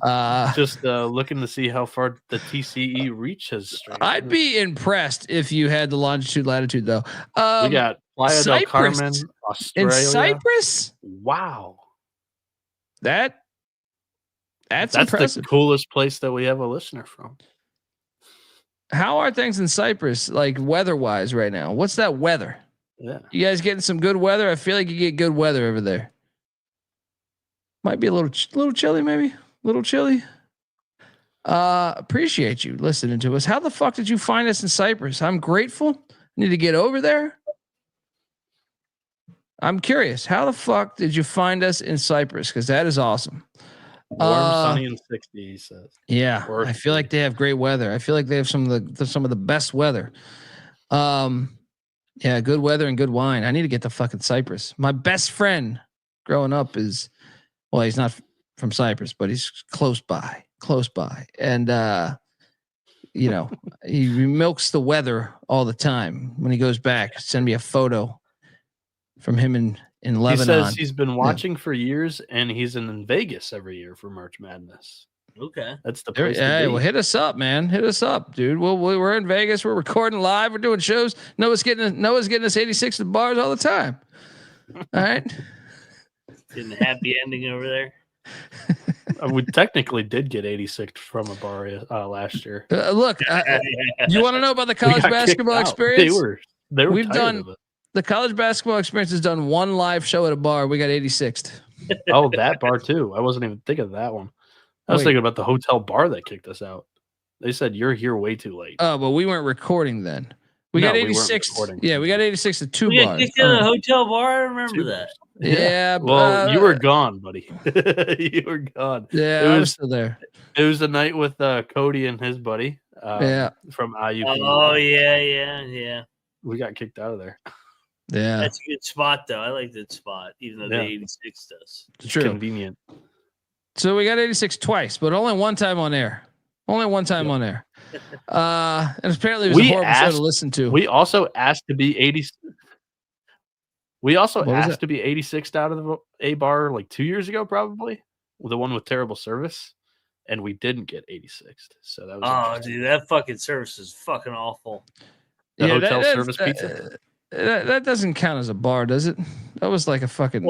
looking to see how far the TCE reach has strayed. I'd be impressed if you had the longitude, latitude though. We got Playa del Carmen, Australia. In Cyprus? Wow. That's impressive. The coolest place that we have a listener from. How are things in Cyprus, like weather-wise right now? What's that weather? Yeah. You guys getting some good weather? I feel like you get good weather over there. Might be a little chilly, maybe. A little chilly. Appreciate you listening to us. How the fuck did you find us in Cyprus? I'm grateful. Need to get over there. I'm curious. How the fuck did you find us in Cyprus? Because that is awesome. Warm, sunny, and 60. He says. Yeah, I feel like they have great weather. I feel like they have some of the best weather. Yeah, good weather and good wine. I need to get to fucking Cyprus. My best friend growing up he's not from Cyprus, but he's close by. And, he milks the weather all the time. When he goes back, send me a photo from him in Lebanon. He says he's been watching for years, and he's in Vegas every year for March Madness. Okay, that's the place. Yeah, well, hit us up, man. Hit us up, dude. We're in Vegas. We're recording live. We're doing shows. Noah's getting us 86 at bars all the time. All right. Getting a happy ending over there. We technically did get 86 from a bar last year. Look, you want to know about the college basketball experience? We've done the college basketball experience has done one live show at a bar. We got 86th. Oh, that bar too. I wasn't even thinking of that one. I was thinking about the hotel bar that kicked us out. They said you're here way too late. Oh, but we weren't recording then. We got 86. Yeah, we got 86 at two bars. We got kicked out of a hotel bar. I remember that. Yeah. Well, you were gone, buddy. You were gone. Yeah, I was still there. It was the night with Cody and his buddy. From IU. Oh yeah. We got kicked out of there. Yeah, that's a good spot though. I like that spot, even though the 86 does. It's convenient. So we got 86 twice, but only one time on air. And apparently it was a horrible show to listen to. We also asked to be 80. We also asked to be 86th out of the A bar like 2 years ago, probably the one with terrible service, and we didn't get 86th. So that was dude, that fucking service is fucking awful. The hotel service pizza. That doesn't count as a bar, does it? That was like a fucking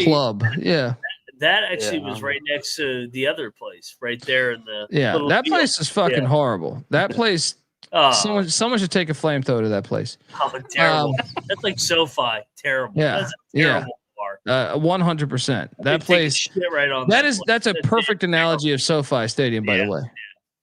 club. Yeah. That actually was right next to the other place, right there in the that place is fucking horrible. That place, someone should take a flamethrower to that place. Oh, terrible! That's like SoFi, terrible. Yeah, that's a terrible bar. 100%. That place, right on. That's a perfect analogy of SoFi Stadium, by the way.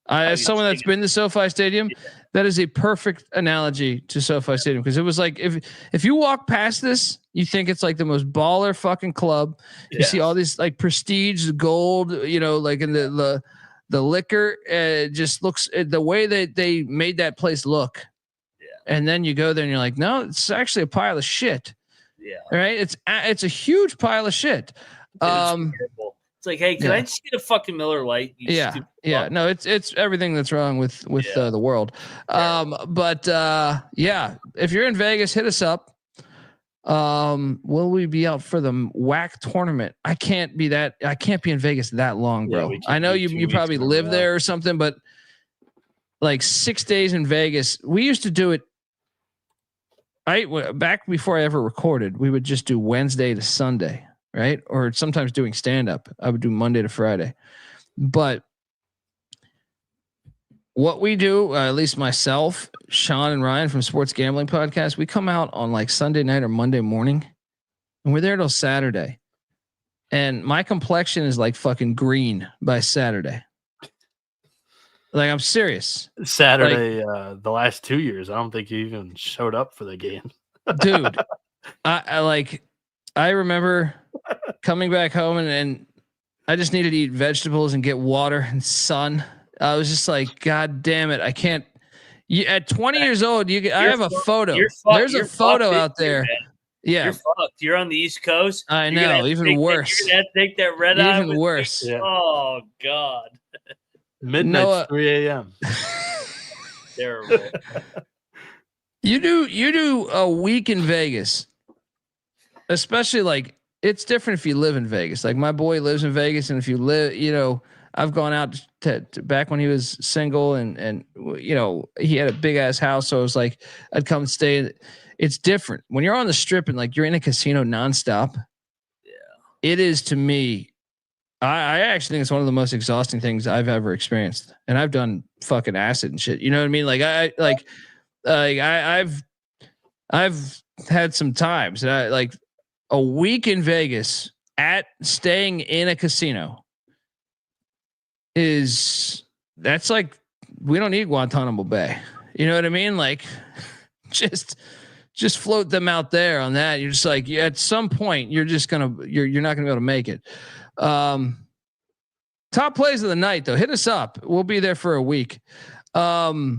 As someone that's been to SoFi Stadium, that is a perfect analogy to SoFi Stadium, because it was like if you walk past this, you think it's like the most baller fucking club. You see all these like prestige gold, like in the liquor. Just looks the way that they made that place look. Yeah. And then you go there and you're like, no, it's actually a pile of shit. Yeah. Right. It's a huge pile of shit. It's like, hey, can I just get a fucking Miller Lite? Yeah. No, it's everything that's wrong with the world. But if you're in Vegas, hit us up. Will we be out for the WAC tournament? I can't be in Vegas that long, bro. I know you probably live there or something, but like 6 days in Vegas, we used to do it back before I ever recorded, we would just do Wednesday to Sunday, right? Or sometimes doing stand up, I would do Monday to Friday. But what we do, at least myself, Sean and Ryan from Sports Gambling Podcast, we come out on like Sunday night or Monday morning, and we're there till Saturday. And my complexion is like fucking green by Saturday. Like, I'm serious. Saturday, the last 2 years, I don't think you even showed up for the game. Dude, I remember coming back home and I just needed to eat vegetables and get water and sun. I was just like, God damn it. I can't. At 20 years old, I have a photo. There's a photo out there. Yeah. You're fucked. You're on the East Coast. I know. Even worse. You're going to take that red eye. Even worse. Yeah. Oh, God. Midnight, 3 a.m. Terrible. You do a week in Vegas, especially like it's different if you live in Vegas. Like my boy lives in Vegas, and if you live, I've gone out to back when he was single, and he had a big ass house, so I was like, I'd come and stay. It's different when you're on the Strip and like you're in a casino nonstop. Yeah, it is to me. I actually think it's one of the most exhausting things I've ever experienced, and I've done fucking acid and shit. You know what I mean? Like I've had some times that I like a week in Vegas at staying in a casino that's like, we don't need Guantanamo Bay. You know what I mean? Like just float them out there on that. You're just like, at some point you're not going to be able to make it. Top plays of the night though. Hit us up. We'll be there for a week. Top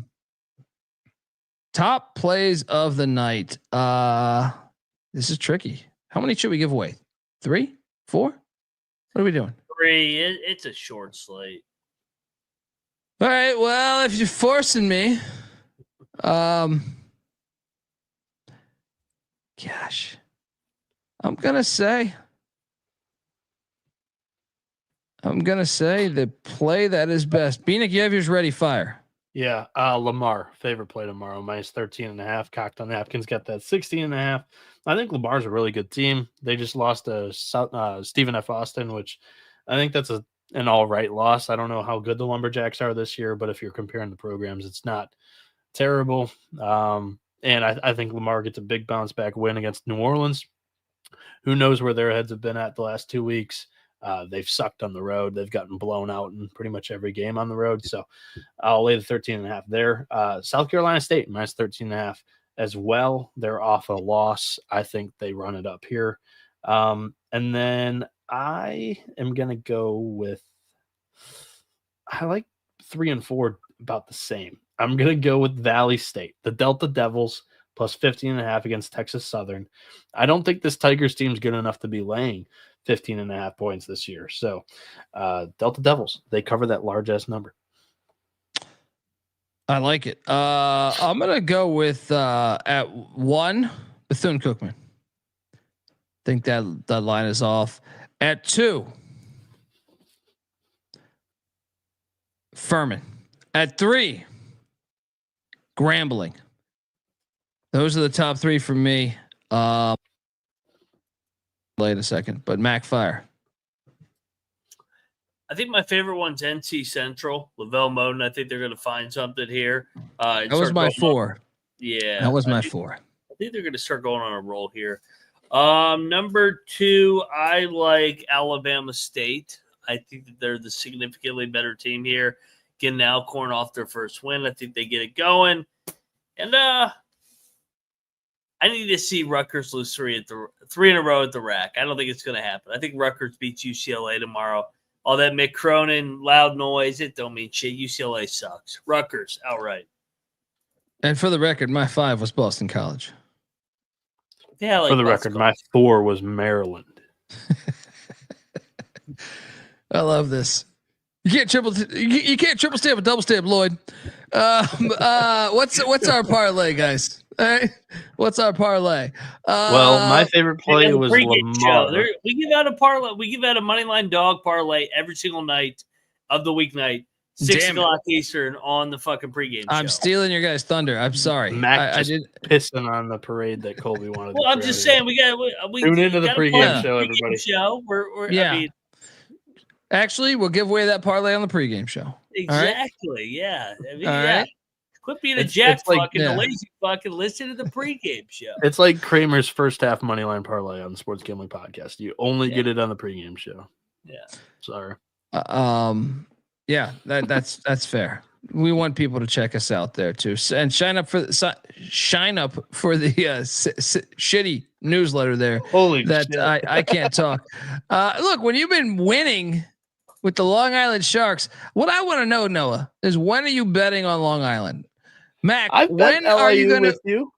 plays of the night. This is tricky. How many should we give away? 3, 4? What are we doing? 3. It's a short slate. All right. Well, if you're forcing me, gosh, I'm gonna say the play that is best. Bieniek, you have yours ready. Fire. Yeah, Lamar, favorite play tomorrow, minus 13.5. Cocked on Napkins got that 16.5. I think Lamar's a really good team. They just lost to Stephen F. Austin, which I think that's an all right loss. I don't know how good the Lumberjacks are this year, but if you're comparing the programs, it's not terrible. And I think Lamar gets a big bounce back win against New Orleans. Who knows where their heads have been at the last 2 weeks. They've sucked on the road. They've gotten blown out in pretty much every game on the road. So I'll lay the 13.5 there. South Carolina State minus 13.5 as well. They're off a loss. I think they run it up here. And then I am going to go with, I like 3 and 4 about the same. I'm going to go with Valley State, the Delta Devils plus 15.5 against Texas Southern. I don't think this Tigers team is good enough to be laying 15.5 points this year. So Delta Devils, they cover that large ass number. I like it. I'm going to go with at 1, Bethune-Cookman. Think that line is off. At 2, Furman. At 3, Grambling. Those are the top 3 for me. Wait a second, but Mac Fire. I think my favorite one's NC Central, Lavelle Moden. I think they're going to find something here. That was my 4. Yeah, that was my 4. I think they're going to start going on a roll here. Number 2, I like Alabama State. I think that they're the significantly better team here. Getting Alcorn off their first win. I think they get it going. And I need to see Rutgers lose 3 in a row at the rack. I don't think it's going to happen. I think Rutgers beats UCLA tomorrow. All that Mick Cronin, loud noise, it don't mean shit. UCLA sucks. Rutgers, outright. And for the record, my 5 was Boston College. Yeah, for the record, my 4 was Maryland. I love this. You can't triple stamp a double stamp, Lloyd. What's our parlay, guys? All right. What's our parlay? Well, my favorite play was Lamar. We give out a parlay. We give out a money line dog parlay every single night of the weeknight. 6 Damn it. o'clock Eastern on the fucking pregame show. I'm stealing your guys' thunder. I'm sorry. Mac I just did. pissing on the parade that Colby wanted. Well, I'm just saying we tune into the gotta pregame plug show, the everybody. Show. Yeah. I mean, Actually, we'll give away that parlay on the pregame show. exactly. Yeah. I mean, All right. Quit being a It's jack like- fucking yeah. a lazy fucking. Listen to the pregame show. It's like Kramer's first half money line parlay on the Sports Gambling Podcast. You only get it on the pregame show. Yeah. Sorry. Yeah, that's fair. We want people to check us out there too, and shine up for the shitty newsletter there. Holy that shit. I can't talk. Look, when you've been winning with the Long Island Sharks, what I want to know, Noah, is when are you betting on Long Island? Mac, when are you going to? with you?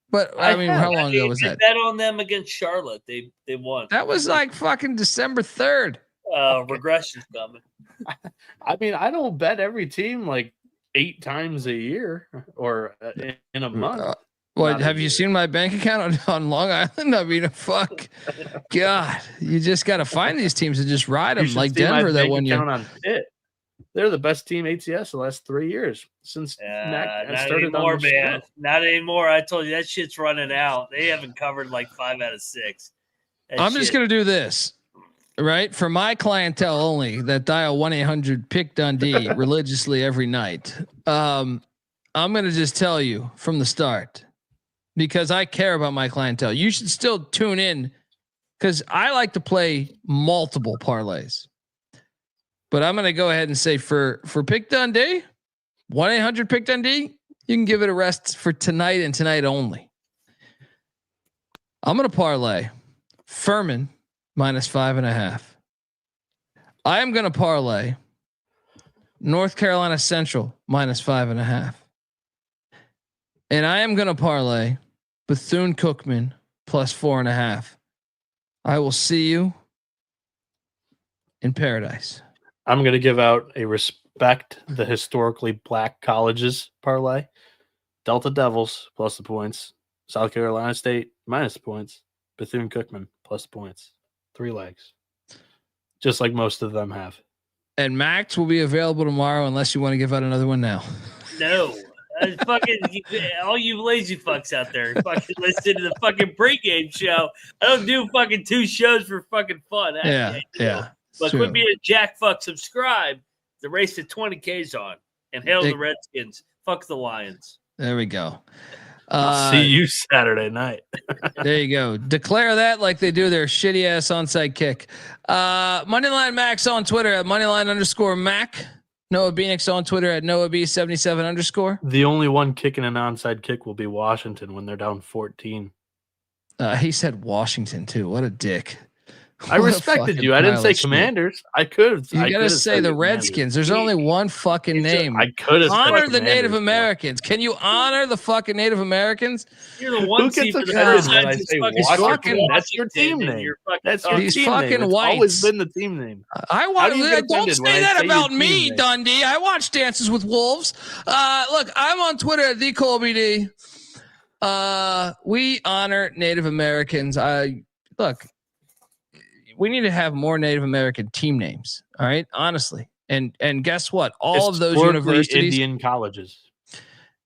But I mean, how long ago was I that? bet on them against Charlotte. They won. That was like fucking December 3rd. Regression's coming. I mean, I don't bet every team like 8 times a year or in a month. Well, have you seen my bank account on Long Island? I mean, fuck, God, you just got to find these teams and just ride them like Denver that one year. On Pitt. They're the best team ATS the last 3 years since Mac not started anymore, on the man. show. Not anymore. I told you that shit's running out. They haven't covered like 5 out of 6. I'm just gonna do this, right, for my clientele only that dial 1-800-PICK-DUNDEE religiously every night. I'm gonna just tell you from the start, because I care about my clientele. You should still tune in because I like to play multiple parlays. But I'm going to go ahead and say for Pick Dundee, 1-800 Dundee, you can give it a rest for tonight and tonight only. I'm going to parlay Furman -5.5. I am going to parlay North Carolina Central -5.5. And I am going to parlay Bethune-Cookman +4.5. I will see you in paradise. I'm going to give out a respect the historically black colleges parlay. Delta Devils plus the points. South Carolina State minus the points. Bethune-Cookman plus the points. 3 legs. Just like most of them have. And Max will be available tomorrow unless you want to give out another one now. No. Fucking all you lazy fucks out there fucking listen to the fucking pregame show. I don't do fucking 2 shows for fucking fun. Yeah. But quit being a jack fuck. Subscribe. The race to 20K's on. And hail the Redskins. Fuck the Lions. There we go. I'll see you Saturday night. There you go. Declare that like they do their shitty ass onside kick. Moneyline Max on Twitter at Moneyline_Mac. Noah Bieniek on Twitter at NoahB77_. The only one kicking an onside kick will be Washington when they're down 14. He said Washington too. What a dick. I respected you. I didn't say Commanders. I could. You got to say the Redskins. There's only one fucking name. I could have honor the Native Americans. Can you honor the fucking Native Americans? You're the one Who seed gets for the offended first when time I since say fucking Washington? That's your team and name. you're fucking That's your These team fucking name. It's whites. always been the team name. I want. do you get Don't offended when say I that say about your me, team name? Dundee. I watch Dances with Wolves. Look, I'm on Twitter at the Colby D. We honor Native Americans. Look. We need to have more Native American team names. All right, honestly, and guess what? All of those universities, Indian colleges.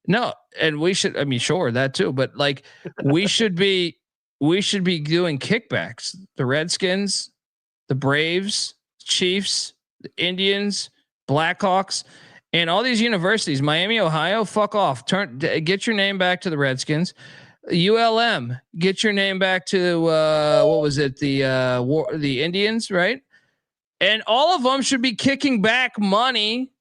No, and we should. I mean, sure, that too. But like, we should be doing kickbacks. The Redskins, the Braves, Chiefs, the Indians, Blackhawks, and all these universities. Miami, Ohio, fuck off. Get your name back to the Redskins. ULM, get your name back to what was it? The Indians, right? And all of them should be kicking back money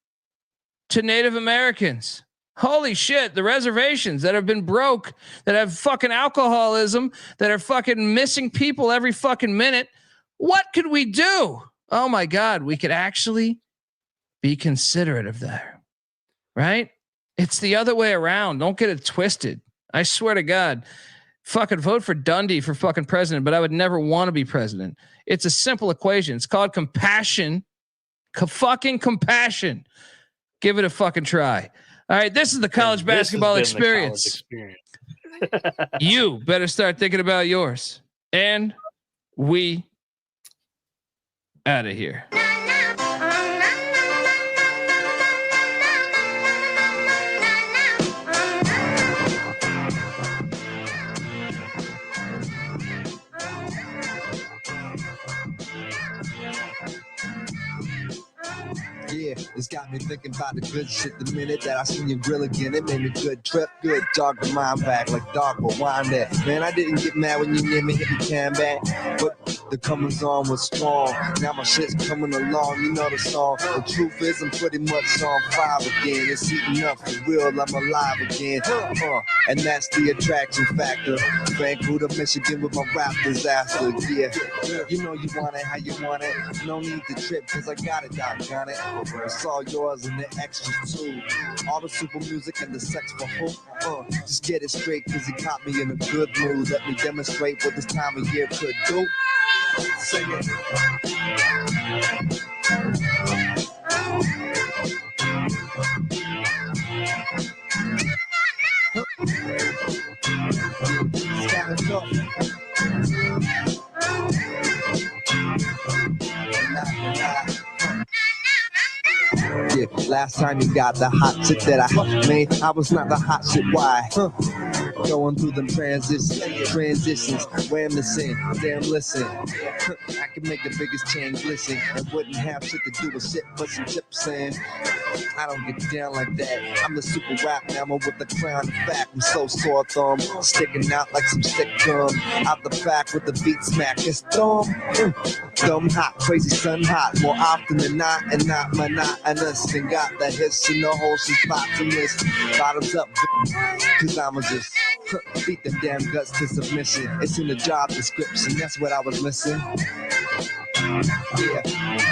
to Native Americans. Holy shit, the reservations that have been broke, that have fucking alcoholism, that are fucking missing people every fucking minute. What could we do? Oh my God, we could actually be considerate of that, right? It's the other way around. Don't get it twisted. I swear to God, fucking vote for Dundee for fucking president, but I would never want to be president. It's a simple equation. It's called compassion. Fucking compassion. Give it a fucking try. All right, this is the college basketball experience. You better start thinking about yours. And we out of here. It's got me thinking about the good shit the minute that I seen your grill again. It made me good trip, good jog the mind back like dog will wind that. Man, I didn't get mad when you near me hit me can back, but the comings on was strong. Now my shit's coming along, you know the song. The truth is I'm pretty much on fire again. It's heating up for real, I'm alive again. And that's the attraction factor. Vancouver, Michigan with my rap disaster. Yeah, you know you want it how you want it. No need to trip cause I got it, doggone it. It's all yours and the extras too. All the super music and the sex for whom? Just get it straight cause he caught me in a good mood. Let me demonstrate what this time of year could do. Sing it. It's kinda tough. Yeah, last time you got the hot shit that I made, I was not the hot shit. Why? Going through them transitions, reminiscing, damn listen. I can make the biggest change, listen, and wouldn't have shit to do with shit but some chips in. I don't get down like that. I'm the super rap mammal with the crown of back. I'm so sore thumb, sticking out like some sick gum. Out the back with the beat smack. It's dumb hot, crazy sun hot. More often than not, and not monotonous. And got the hits in the whole she's bottomless. Bottoms up, cause I'ma just beat them damn guts to submission. It's in the job description, that's what I was missing. Yeah.